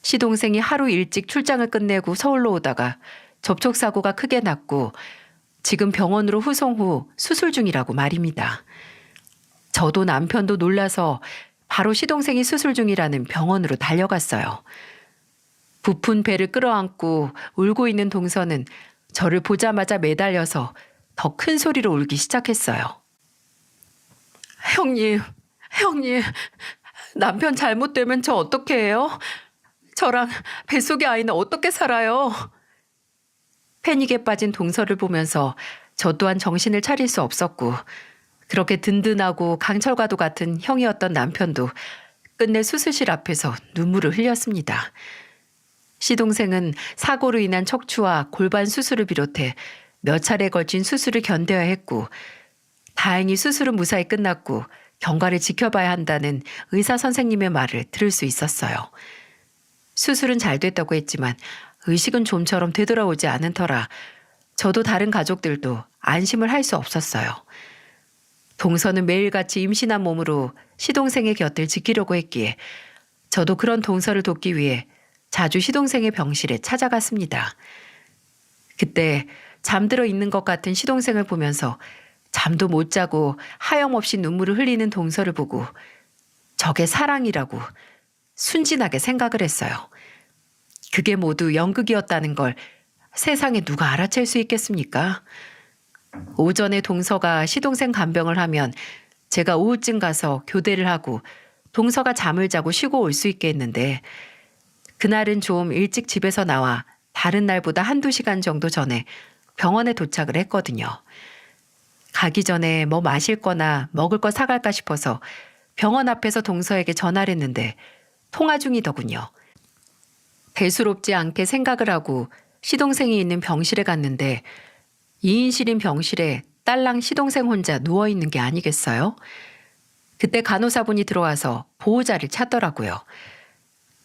시동생이 하루 일찍 출장을 끝내고 서울로 오다가 접촉사고가 크게 났고 지금 병원으로 후송 후 수술 중이라고 말입니다. 저도 남편도 놀라서 바로 시동생이 수술 중이라는 병원으로 달려갔어요. 부푼 배를 끌어안고 울고 있는 동서는 저를 보자마자 매달려서 더 큰 소리로 울기 시작했어요. 형님, 남편 잘못되면 저 어떻게 해요? 저랑 뱃속의 아이는 어떻게 살아요? 패닉에 빠진 동서를 보면서 저 또한 정신을 차릴 수 없었고 그렇게 든든하고 강철과도 같은 형이었던 남편도 끝내 수술실 앞에서 눈물을 흘렸습니다. 시동생은 사고로 인한 척추와 골반 수술을 비롯해 몇 차례 걸친 수술을 견뎌야 했고 다행히 수술은 무사히 끝났고 경과를 지켜봐야 한다는 의사 선생님의 말을 들을 수 있었어요. 수술은 잘 됐다고 했지만 의식은 좀처럼 되돌아오지 않은 터라 저도 다른 가족들도 안심을 할 수 없었어요. 동서는 매일같이 임신한 몸으로 시동생의 곁을 지키려고 했기에 저도 그런 동서를 돕기 위해 자주 시동생의 병실에 찾아갔습니다. 그때 잠들어 있는 것 같은 시동생을 보면서 잠도 못 자고 하염없이 눈물을 흘리는 동서를 보고 저게 사랑이라고 순진하게 생각을 했어요. 그게 모두 연극이었다는 걸 세상에 누가 알아챌 수 있겠습니까? 오전에 동서가 시동생 간병을 하면 제가 오후쯤 가서 교대를 하고 동서가 잠을 자고 쉬고 올 수 있게 했는데 그날은 좀 일찍 집에서 나와 다른 날보다 한두 시간 정도 전에 병원에 도착을 했거든요. 가기 전에 뭐 마실 거나 먹을 거 사갈까 싶어서 병원 앞에서 동서에게 전화를 했는데 통화 중이더군요. 대수롭지 않게 생각을 하고 시동생이 있는 병실에 갔는데 2인실인 병실에 딸랑 시동생 혼자 누워있는 게 아니겠어요? 그때 간호사분이 들어와서 보호자를 찾더라고요.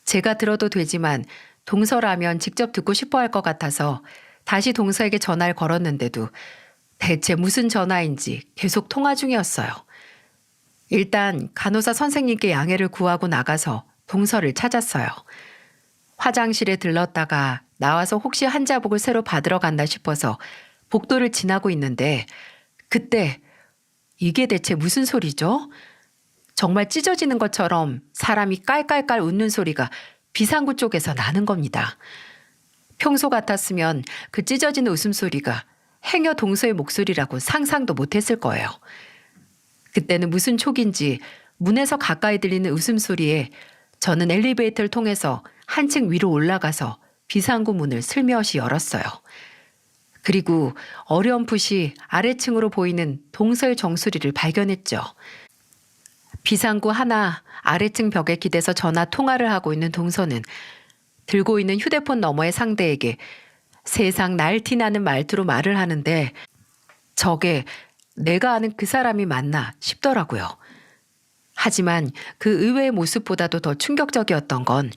제가 들어도 되지만 동서라면 직접 듣고 싶어 할 것 같아서 다시 동서에게 전화를 걸었는데도 대체 무슨 전화인지 계속 통화 중이었어요. 일단 간호사 선생님께 양해를 구하고 나가서 동서를 찾았어요. 화장실에 들렀다가 나와서 혹시 환자복을 새로 받으러 간다 싶어서 복도를 지나고 있는데 그때 이게 대체 무슨 소리죠? 정말 찢어지는 것처럼 사람이 깔깔깔 웃는 소리가 비상구 쪽에서 나는 겁니다. 평소 같았으면 그 찢어지는 웃음소리가 행여 동서의 목소리라고 상상도 못했을 거예요. 그때는 무슨 촉인지 문에서 가까이 들리는 웃음소리에 저는 엘리베이터를 통해서 한층 위로 올라가서 비상구 문을 슬며시 열었어요. 그리고 어렴풋이 아래층으로 보이는 동서의 정수리를 발견했죠. 비상구 하나 아래층 벽에 기대서 전화 통화를 하고 있는 동서는 들고 있는 휴대폰 너머의 상대에게 세상 날티나는 말투로 말을 하는데 저게 내가 아는 그 사람이 맞나 싶더라고요. 하지만 그 의외의 모습보다도 더 충격적이었던 건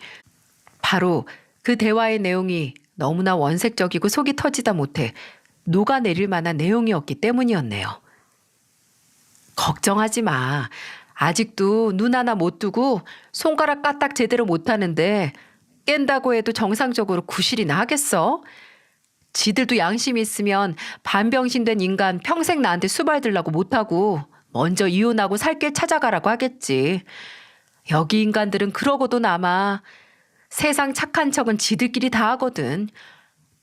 바로 그 대화의 내용이 너무나 원색적이고 속이 터지다 못해 녹아내릴 만한 내용이었기 때문이었네요. 걱정하지 마. 아직도 눈 하나 못 뜨고 손가락 까딱 제대로 못하는데 깬다고 해도 정상적으로 구실이나 하겠어? 지들도 양심이 있으면 반병신된 인간 평생 나한테 수발들라고 못하고 먼저 이혼하고 살 길 찾아가라고 하겠지. 여기 인간들은 그러고도 남아. 세상 착한 척은 지들끼리 다 하거든.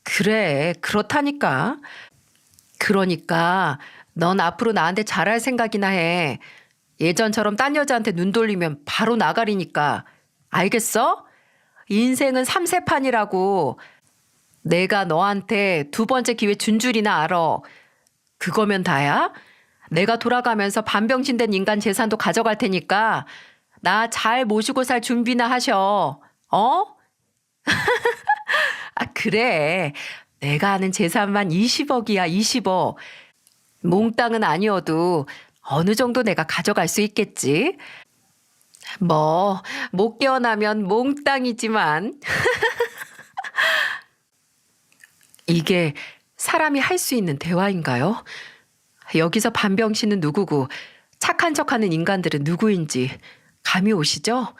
그래, 그렇다니까. 그러니까 넌 앞으로 나한테 잘할 생각이나 해. 예전처럼 딴 여자한테 눈 돌리면 바로 나가리니까. 알겠어? 인생은 삼세판이라고. 내가 너한테 두 번째 기회 준 줄이나 알아. 그거면 다야? 내가 돌아가면서 반병신 된 인간 재산도 가져갈 테니까 나 잘 모시고 살 준비나 하셔. 어? 아, 그래. 내가 아는 재산만 20억이야, 20억. 몽땅은 아니어도 어느 정도 내가 가져갈 수 있겠지. 뭐, 못 깨어나면 몽땅이지만. 이게 사람이 할 수 있는 대화인가요? 여기서 반병신은 누구고 착한 척하는 인간들은 누구인지 감이 오시죠?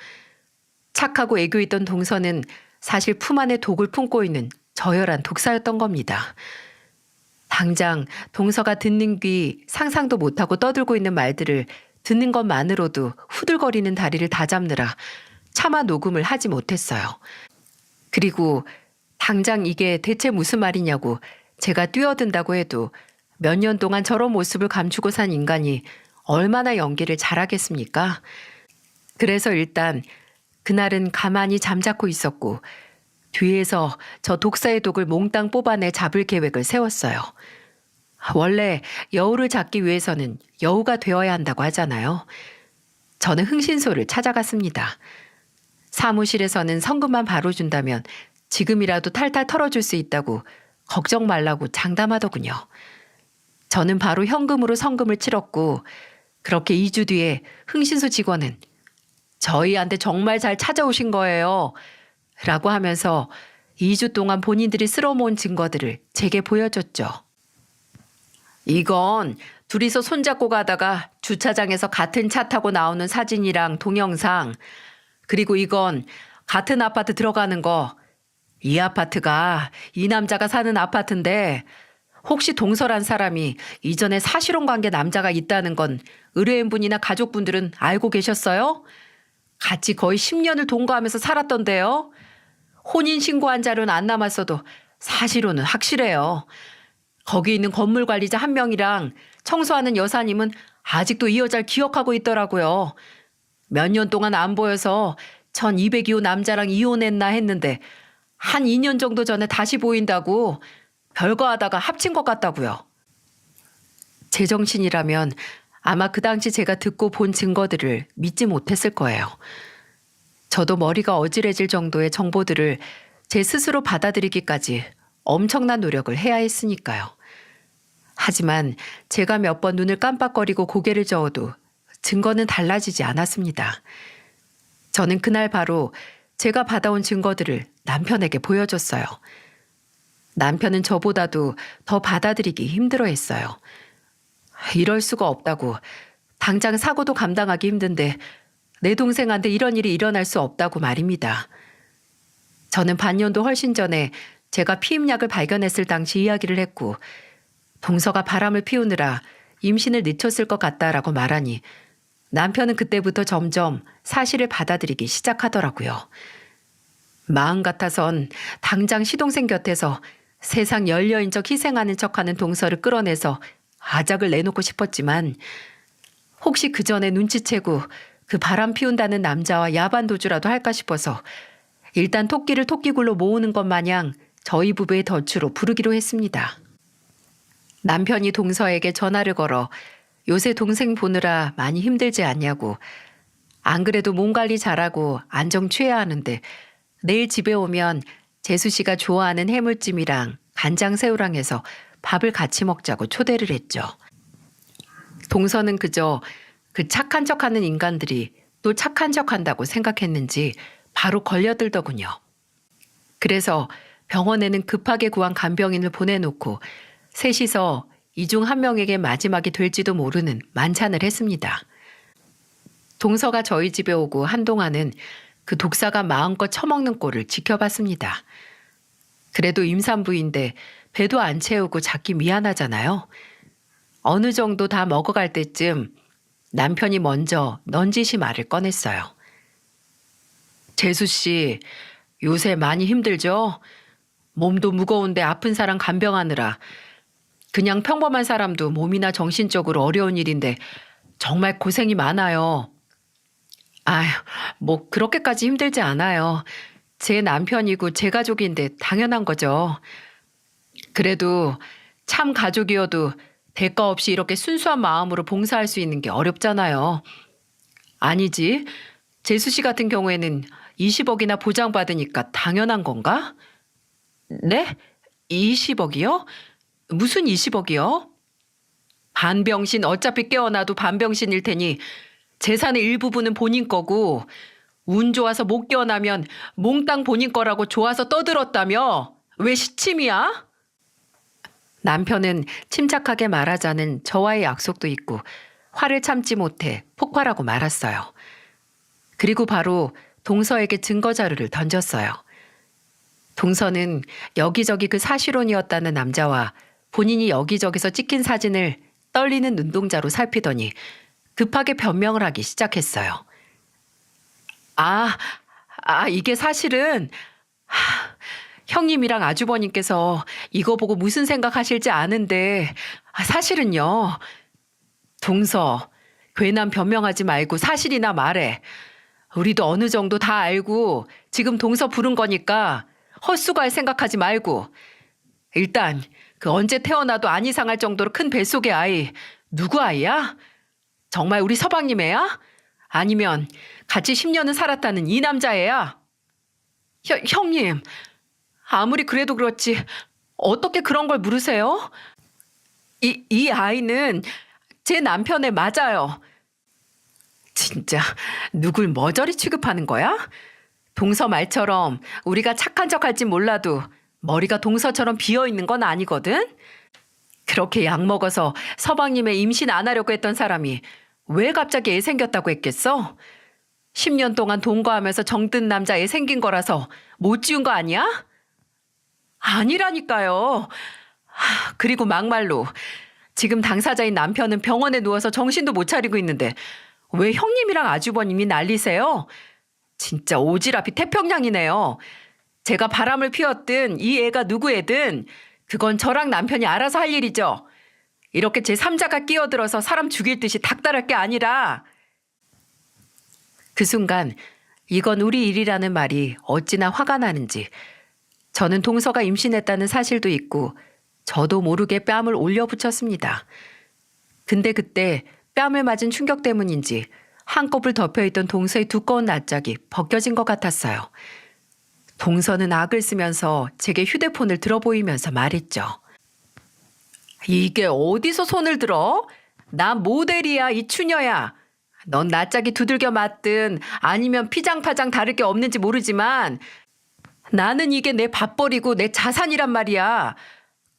착하고 애교 있던 동서는 사실 품 안에 독을 품고 있는 저열한 독사였던 겁니다. 당장 동서가 듣는 귀 상상도 못하고 떠들고 있는 말들을 듣는 것만으로도 후들거리는 다리를 다잡느라 차마 녹음을 하지 못했어요. 그리고 당장 이게 대체 무슨 말이냐고 제가 뛰어든다고 해도 몇 년 동안 저런 모습을 감추고 산 인간이 얼마나 연기를 잘하겠습니까? 그래서 일단 그날은 가만히 잠자코 있었고 뒤에서 저 독사의 독을 몽땅 뽑아내 잡을 계획을 세웠어요. 원래 여우를 잡기 위해서는 여우가 되어야 한다고 하잖아요. 저는 흥신소를 찾아갔습니다. 사무실에서는 성금만 바로 준다면 지금이라도 탈탈 털어줄 수 있다고 걱정 말라고 장담하더군요. 저는 바로 현금으로 성금을 치렀고 그렇게 2주 뒤에 흥신소 직원은 저희한테 정말 잘 찾아오신 거예요. 라고 하면서 2주 동안 본인들이 쓸어모은 증거들을 제게 보여줬죠. 이건 둘이서 손잡고 가다가 주차장에서 같은 차 타고 나오는 사진이랑 동영상, 그리고 이건 같은 아파트 들어가는 거. 이 아파트가 이 남자가 사는 아파트인데 혹시 동서란 사람이 이전에 사실혼 관계 남자가 있다는 건 의뢰인분이나 가족분들은 알고 계셨어요? 같이 거의 10년을 동거하면서 살았던데요. 혼인신고한 자료는 안 남았어도 사실로는 확실해요. 거기 있는 건물 관리자 한 명이랑 청소하는 여사님은 아직도 이 여자를 기억하고 있더라고요. 몇 년 동안 안 보여서 1202호 남자랑 이혼했나 했는데 한 2년 정도 전에 다시 보인다고 별거 하다가 합친 것 같다고요. 제정신이라면 아마 그 당시 제가 듣고 본 증거들을 믿지 못했을 거예요. 저도 머리가 어지러질 정도의 정보들을 제 스스로 받아들이기까지 엄청난 노력을 해야 했으니까요. 하지만 제가 몇 번 눈을 깜빡거리고 고개를 저어도 증거는 달라지지 않았습니다. 저는 그날 바로 제가 받아온 증거들을 남편에게 보여줬어요. 남편은 저보다도 더 받아들이기 힘들어했어요. 이럴 수가 없다고, 당장 사고도 감당하기 힘든데 내 동생한테 이런 일이 일어날 수 없다고 말입니다. 저는 반년도 훨씬 전에 제가 피임약을 발견했을 당시 이야기를 했고, 동서가 바람을 피우느라 임신을 늦췄을 것 같다라고 말하니 남편은 그때부터 점점 사실을 받아들이기 시작하더라고요. 마음 같아선 당장 시동생 곁에서 세상 열려인 척 희생하는 척하는 동서를 끌어내서 아작을 내놓고 싶었지만, 혹시 그 전에 눈치채고 그 바람 피운다는 남자와 야반도주라도 할까 싶어서 일단 토끼를 토끼굴로 모으는 것 마냥 저희 부부의 덫으로 부르기로 했습니다. 남편이 동서에게 전화를 걸어 요새 동생 보느라 많이 힘들지 않냐고, 안 그래도 몸 관리 잘하고 안정 취해야 하는데 내일 집에 오면 재수 씨가 좋아하는 해물찜이랑 간장 새우랑 해서 밥을 같이 먹자고 초대를 했죠. 동서는 그저 그 착한 척하는 인간들이 또 착한 척한다고 생각했는지 바로 걸려들더군요. 그래서 병원에는 급하게 구한 간병인을 보내놓고 셋이서 이 중 한 명에게 마지막이 될지도 모르는 만찬을 했습니다. 동서가 저희 집에 오고 한동안은 그 독사가 마음껏 처먹는 꼴을 지켜봤습니다. 그래도 임산부인데 배도 안 채우고 작기 미안하잖아요. 어느 정도 다 먹어갈 때쯤 남편이 먼저 넌지시 말을 꺼냈어요. 재수 씨, 요새 많이 힘들죠? 몸도 무거운데 아픈 사람 간병하느라. 그냥 평범한 사람도 몸이나 정신적으로 어려운 일인데 정말 고생이 많아요. 아휴, 뭐 그렇게까지 힘들지 않아요. 제 남편이고 제 가족인데 당연한 거죠. 그래도 참 가족이어도 대가 없이 이렇게 순수한 마음으로 봉사할 수 있는 게 어렵잖아요. 아니지, 재수 씨 같은 경우에는 20억이나 보장받으니까 당연한 건가? 네? 20억이요? 무슨 20억이요? 반병신 어차피 깨어나도 반병신일 테니 재산의 일부분은 본인 거고, 운 좋아서 못 깨어나면 몽땅 본인 거라고 좋아서 떠들었다며? 왜 시침이야? 남편은 침착하게 말하자는 저와의 약속도 있고 화를 참지 못해 폭발하고 말았어요. 그리고 바로 동서에게 증거 자료를 던졌어요. 동서는 여기저기 그 사실혼이었다는 남자와 본인이 여기저기서 찍힌 사진을 떨리는 눈동자로 살피더니 급하게 변명을 하기 시작했어요. 이게 사실은 형님이랑 아주버님께서 이거 보고 무슨 생각하실지 아는데, 사실은요. 동서, 괜한 변명하지 말고 사실이나 말해. 우리도 어느 정도 다 알고 지금 동서 부른 거니까 헛수고할 생각하지 말고. 일단 그 언제 태어나도 안 이상할 정도로 큰 뱃속의 아이, 누구 아이야? 정말 우리 서방님 애야? 아니면 같이 10년은 살았다는 이 남자애야? 형님, 아무리 그래도 그렇지 어떻게 그런 걸 물으세요? 이 아이는 제 남편애 맞아요. 진짜 누굴 머저리 취급하는 거야? 동서 말처럼 우리가 착한 척할진 몰라도 머리가 동서처럼 비어있는 건 아니거든? 그렇게 약 먹어서 서방님의 임신 안 하려고 했던 사람이 왜 갑자기 애 생겼다고 했겠어? 10년 동안 동거하면서 정든 남자 애 생긴 거라서 못 지운 거 아니야? 아니라니까요. 그리고 막말로 지금 당사자인 남편은 병원에 누워서 정신도 못 차리고 있는데 왜 형님이랑 아주버님이 난리세요? 진짜 오지랖이 태평양이네요. 제가 바람을 피웠든 이 애가 누구 애든 그건 저랑 남편이 알아서 할 일이죠. 이렇게 제3자가 끼어들어서 사람 죽일 듯이 닥달할 게 아니라. 그 순간 이건 우리 일이라는 말이 어찌나 화가 나는지 저는 동서가 임신했다는 사실도 있고 저도 모르게 뺨을 올려붙였습니다. 근데 그때 뺨을 맞은 충격 때문인지 한꺼풀 덮여있던 동서의 두꺼운 낯짝이 벗겨진 것 같았어요. 동서는 악을 쓰면서 제게 휴대폰을 들어보이면서 말했죠. 이게 어디서 손을 들어? 나 모델이야, 이 추녀야. 넌 낯짝이 두들겨 맞든 아니면 피장파장 다를 게 없는지 모르지만 나는 이게 내 밥벌이고 내 자산이란 말이야.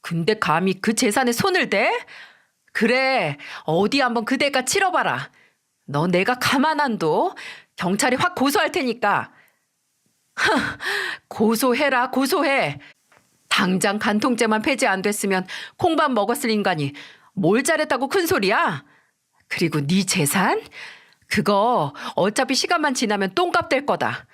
근데 감히 그 재산에 손을 대? 그래, 어디 한번 그 대가 치러봐라. 너 내가 가만 안 둬. 경찰이 확 고소할 테니까. 고소해라, 고소해. 당장 간통죄만 폐지 안 됐으면 콩밥 먹었을 인간이 뭘 잘했다고 큰 소리야? 그리고 네 재산? 그거 어차피 시간만 지나면 똥값 될 거다.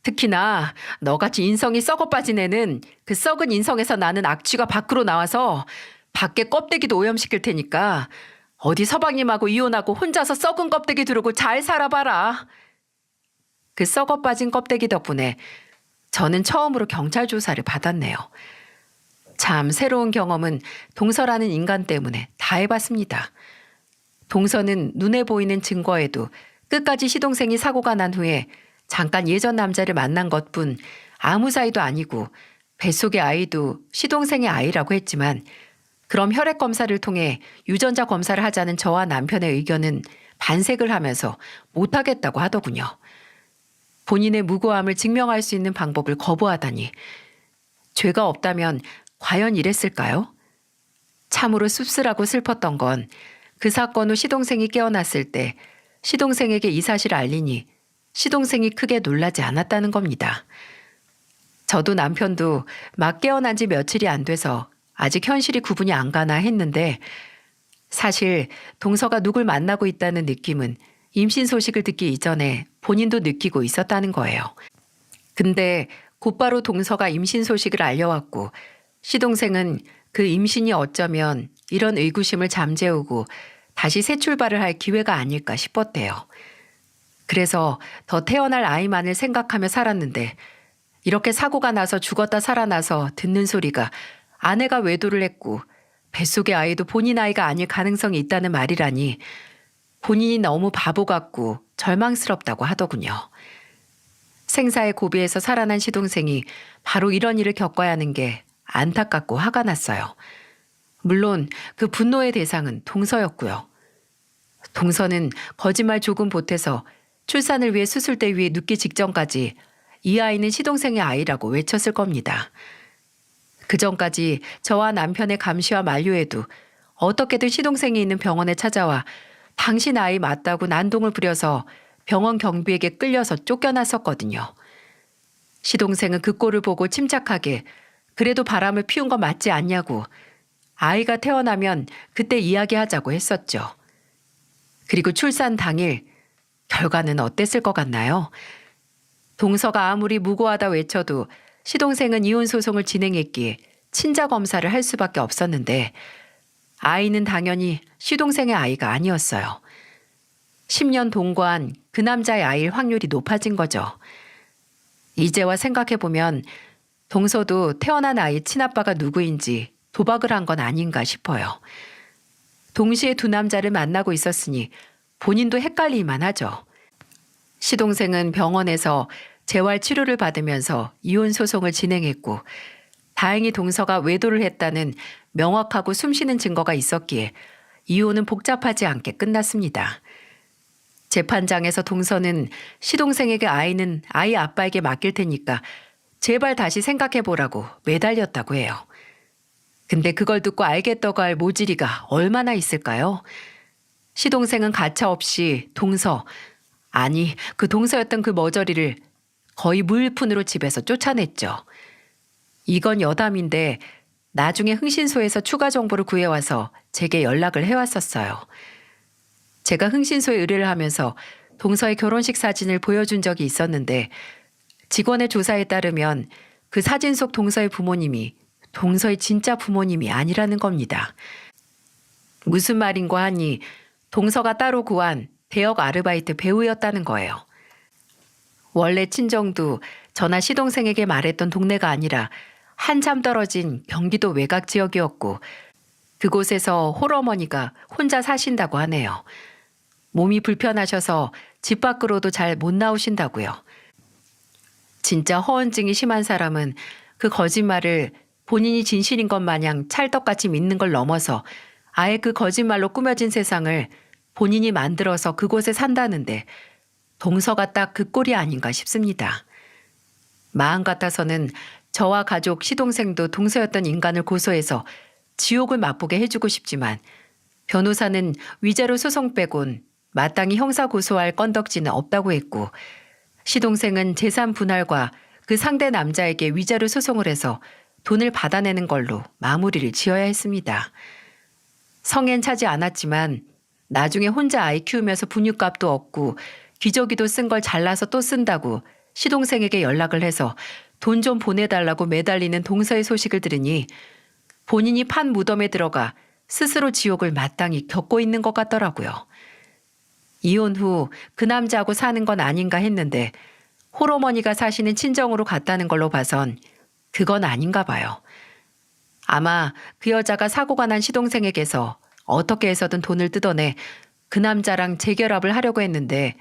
특히나 너같이 인성이 썩어 빠진 애는 그 썩은 인성에서 나는 악취가 밖으로 나와서 밖에 껍데기도 오염시킬 테니까 어디 서방님하고 이혼하고 혼자서 썩은 껍데기 두르고 잘 살아봐라. 그 썩어 빠진 껍데기 덕분에 저는 처음으로 경찰 조사를 받았네요. 참 새로운 경험은 동서라는 인간 때문에 다 해봤습니다. 동서는 눈에 보이는 증거에도 끝까지 시동생이 사고가 난 후에 잠깐 예전 남자를 만난 것뿐 아무 사이도 아니고 뱃속의 아이도 시동생의 아이라고 했지만 그럼 혈액 검사를 통해 유전자 검사를 하자는 저와 남편의 의견은 반색을 하면서 못하겠다고 하더군요. 본인의 무고함을 증명할 수 있는 방법을 거부하다니 죄가 없다면 과연 이랬을까요? 참으로 씁쓸하고 슬펐던 건 그 사건 후 시동생이 깨어났을 때 시동생에게 이 사실을 알리니 시동생이 크게 놀라지 않았다는 겁니다. 저도 남편도 막 깨어난 지 며칠이 안 돼서 아직 현실이 구분이 안 가나 했는데 사실 동서가 누굴 만나고 있다는 느낌은 임신 소식을 듣기 이전에 본인도 느끼고 있었다는 거예요. 근데 곧바로 동서가 임신 소식을 알려왔고 시동생은 그 임신이 어쩌면 이런 의구심을 잠재우고 다시 새 출발을 할 기회가 아닐까 싶었대요. 그래서 더 태어날 아이만을 생각하며 살았는데 이렇게 사고가 나서 죽었다 살아나서 듣는 소리가 아내가 외도를 했고 뱃속의 아이도 본인 아이가 아닐 가능성이 있다는 말이라니 본인이 너무 바보 같고 절망스럽다고 하더군요. 생사의 고비에서 살아난 시동생이 바로 이런 일을 겪어야 하는 게 안타깝고 화가 났어요. 물론 그 분노의 대상은 동서였고요. 동서는 거짓말 조금 보태서 출산을 위해 수술대 위에 눕기 직전까지 이 아이는 시동생의 아이라고 외쳤을 겁니다. 그 전까지 저와 남편의 감시와 만류에도 어떻게든 시동생이 있는 병원에 찾아와 당신 아이 맞다고 난동을 부려서 병원 경비에게 끌려서 쫓겨났었거든요. 시동생은 그 꼴을 보고 침착하게 그래도 바람을 피운 거 맞지 않냐고 아이가 태어나면 그때 이야기하자고 했었죠. 그리고 출산 당일 결과는 어땠을 것 같나요? 동서가 아무리 무고하다 외쳐도 시동생은 이혼 소송을 진행했기에 친자 검사를 할 수밖에 없었는데 아이는 당연히 시동생의 아이가 아니었어요. 10년 동거한 그 남자의 아이일 확률이 높아진 거죠. 이제와 생각해보면 동서도 태어난 아이 친아빠가 누구인지 도박을 한 건 아닌가 싶어요. 동시에 두 남자를 만나고 있었으니 본인도 헷갈릴만 하죠. 시동생은 병원에서 재활 치료를 받으면서 이혼 소송을 진행했고 다행히 동서가 외도를 했다는 명확하고 숨쉬는 증거가 있었기에 이혼은 복잡하지 않게 끝났습니다. 재판장에서 동서는 시동생에게 아이는 아이 아빠에게 맡길 테니까 제발 다시 생각해보라고 매달렸다고 해요. 근데 그걸 듣고 알겠다고 할 모질이가 얼마나 있을까요? 시동생은 가차없이 동서, 아니 그 동서였던 그 머저리를 거의 무일푼으로 집에서 쫓아냈죠. 이건 여담인데 나중에 흥신소에서 추가 정보를 구해와서 제게 연락을 해왔었어요. 제가 흥신소에 의뢰를 하면서 동서의 결혼식 사진을 보여준 적이 있었는데 직원의 조사에 따르면 그 사진 속 동서의 부모님이 동서의 진짜 부모님이 아니라는 겁니다. 무슨 말인고 하니 동서가 따로 구한 대역 아르바이트 배우였다는 거예요. 원래 친정도 저나 시동생에게 말했던 동네가 아니라 한참 떨어진 경기도 외곽 지역이었고 그곳에서 홀어머니가 혼자 사신다고 하네요. 몸이 불편하셔서 집 밖으로도 잘 못 나오신다고요. 진짜 허언증이 심한 사람은 그 거짓말을 본인이 진실인 것 마냥 찰떡같이 믿는 걸 넘어서 아예 그 거짓말로 꾸며진 세상을 본인이 만들어서 그곳에 산다는데 동서가 딱 그 꼴이 아닌가 싶습니다. 마음 같아서는 저와 가족 시동생도 동서였던 인간을 고소해서 지옥을 맛보게 해주고 싶지만 변호사는 위자료 소송 빼곤 마땅히 형사 고소할 건덕지는 없다고 했고 시동생은 재산 분할과 그 상대 남자에게 위자료 소송을 해서 돈을 받아내는 걸로 마무리를 지어야 했습니다. 성엔 차지 않았지만 나중에 혼자 아이 키우면서 분유값도 얻고 기저귀도 쓴 걸 잘라서 또 쓴다고 시동생에게 연락을 해서 돈 좀 보내달라고 매달리는 동서의 소식을 들으니 본인이 판 무덤에 들어가 스스로 지옥을 마땅히 겪고 있는 것 같더라고요. 이혼 후 그 남자하고 사는 건 아닌가 했는데 홀어머니가 사시는 친정으로 갔다는 걸로 봐선 그건 아닌가 봐요. 아마 그 여자가 사고가 난 시동생에게서 어떻게 해서든 돈을 뜯어내 그 남자랑 재결합을 하려고 했는데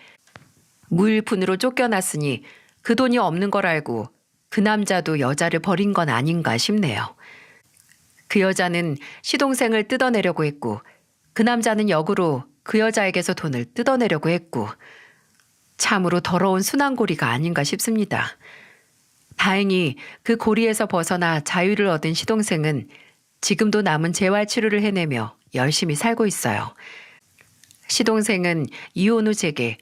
무일푼으로 쫓겨났으니 그 돈이 없는 걸 알고 그 남자도 여자를 버린 건 아닌가 싶네요. 그 여자는 시동생을 뜯어내려고 했고 그 남자는 역으로 그 여자에게서 돈을 뜯어내려고 했고 참으로 더러운 순환고리가 아닌가 싶습니다. 다행히 그 고리에서 벗어나 자유를 얻은 시동생은 지금도 남은 재활치료를 해내며 열심히 살고 있어요. 시동생은 이혼 후 제게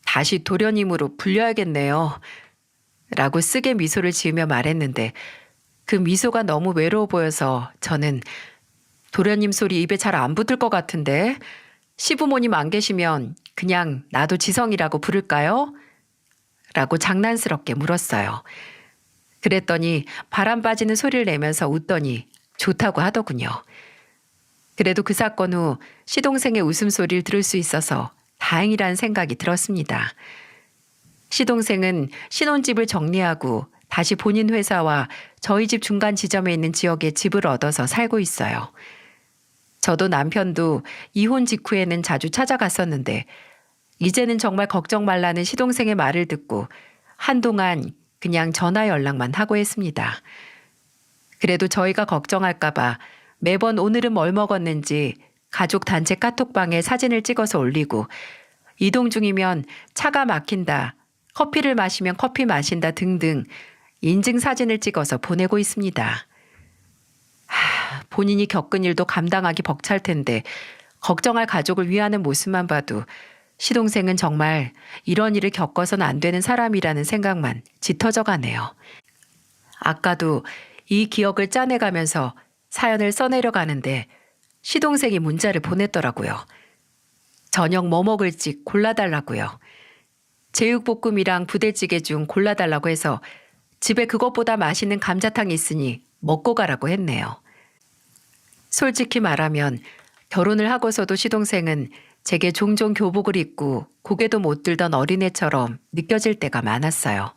다시 도련님으로 불려야겠네요. 라고 쓰게 미소를 지으며 말했는데 그 미소가 너무 외로워 보여서 저는 도련님 소리 입에 잘 안 붙을 것 같은데 시부모님 안 계시면 그냥 나도 지성이라고 부를까요? 라고 장난스럽게 물었어요. 그랬더니 바람 빠지는 소리를 내면서 웃더니 좋다고 하더군요. 그래도 그 사건 후 시동생의 웃음소리를 들을 수 있어서 다행이라는 생각이 들었습니다. 시동생은 신혼집을 정리하고 다시 본인 회사와 저희 집 중간 지점에 있는 지역에 집을 얻어서 살고 있어요. 저도 남편도 이혼 직후에는 자주 찾아갔었는데 이제는 정말 걱정 말라는 시동생의 말을 듣고 한동안 그냥 전화 연락만 하고 했습니다. 그래도 저희가 걱정할까 봐 매번 오늘은 뭘 먹었는지 가족 단체 카톡방에 사진을 찍어서 올리고 이동 중이면 차가 막힌다, 커피를 마시면 커피 마신다 등등 인증 사진을 찍어서 보내고 있습니다. 본인이 겪은 일도 감당하기 벅찰 텐데 걱정할 가족을 위하는 모습만 봐도 시동생은 정말 이런 일을 겪어서는 안 되는 사람이라는 생각만 짙어져 가네요. 아까도 이 기억을 짜내가면서 사연을 써내려 가는데 시동생이 문자를 보냈더라고요. 저녁 뭐 먹을지 골라달라고요. 제육볶음이랑 부대찌개 중 골라달라고 해서 집에 그것보다 맛있는 감자탕이 있으니 먹고 가라고 했네요. 솔직히 말하면 결혼을 하고서도 시동생은 제게 종종 교복을 입고 고개도 못 들던 어린애처럼 느껴질 때가 많았어요.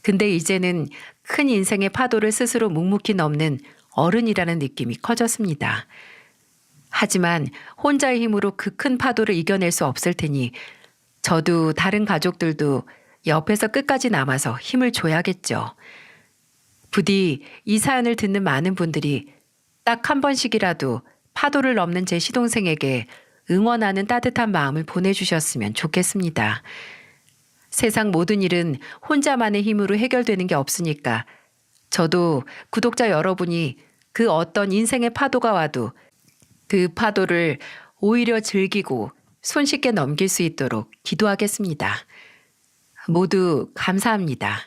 근데 이제는 큰 인생의 파도를 스스로 묵묵히 넘는 어른이라는 느낌이 커졌습니다. 하지만 혼자의 힘으로 그 큰 파도를 이겨낼 수 없을 테니 저도 다른 가족들도 옆에서 끝까지 남아서 힘을 줘야겠죠. 부디 이 사연을 듣는 많은 분들이 딱 한 번씩이라도 파도를 넘는 제 시동생에게 응원하는 따뜻한 마음을 보내주셨으면 좋겠습니다. 세상 모든 일은 혼자만의 힘으로 해결되는 게 없으니까 저도 구독자 여러분이 그 어떤 인생의 파도가 와도 그 파도를 오히려 즐기고 손쉽게 넘길 수 있도록 기도하겠습니다. 모두 감사합니다.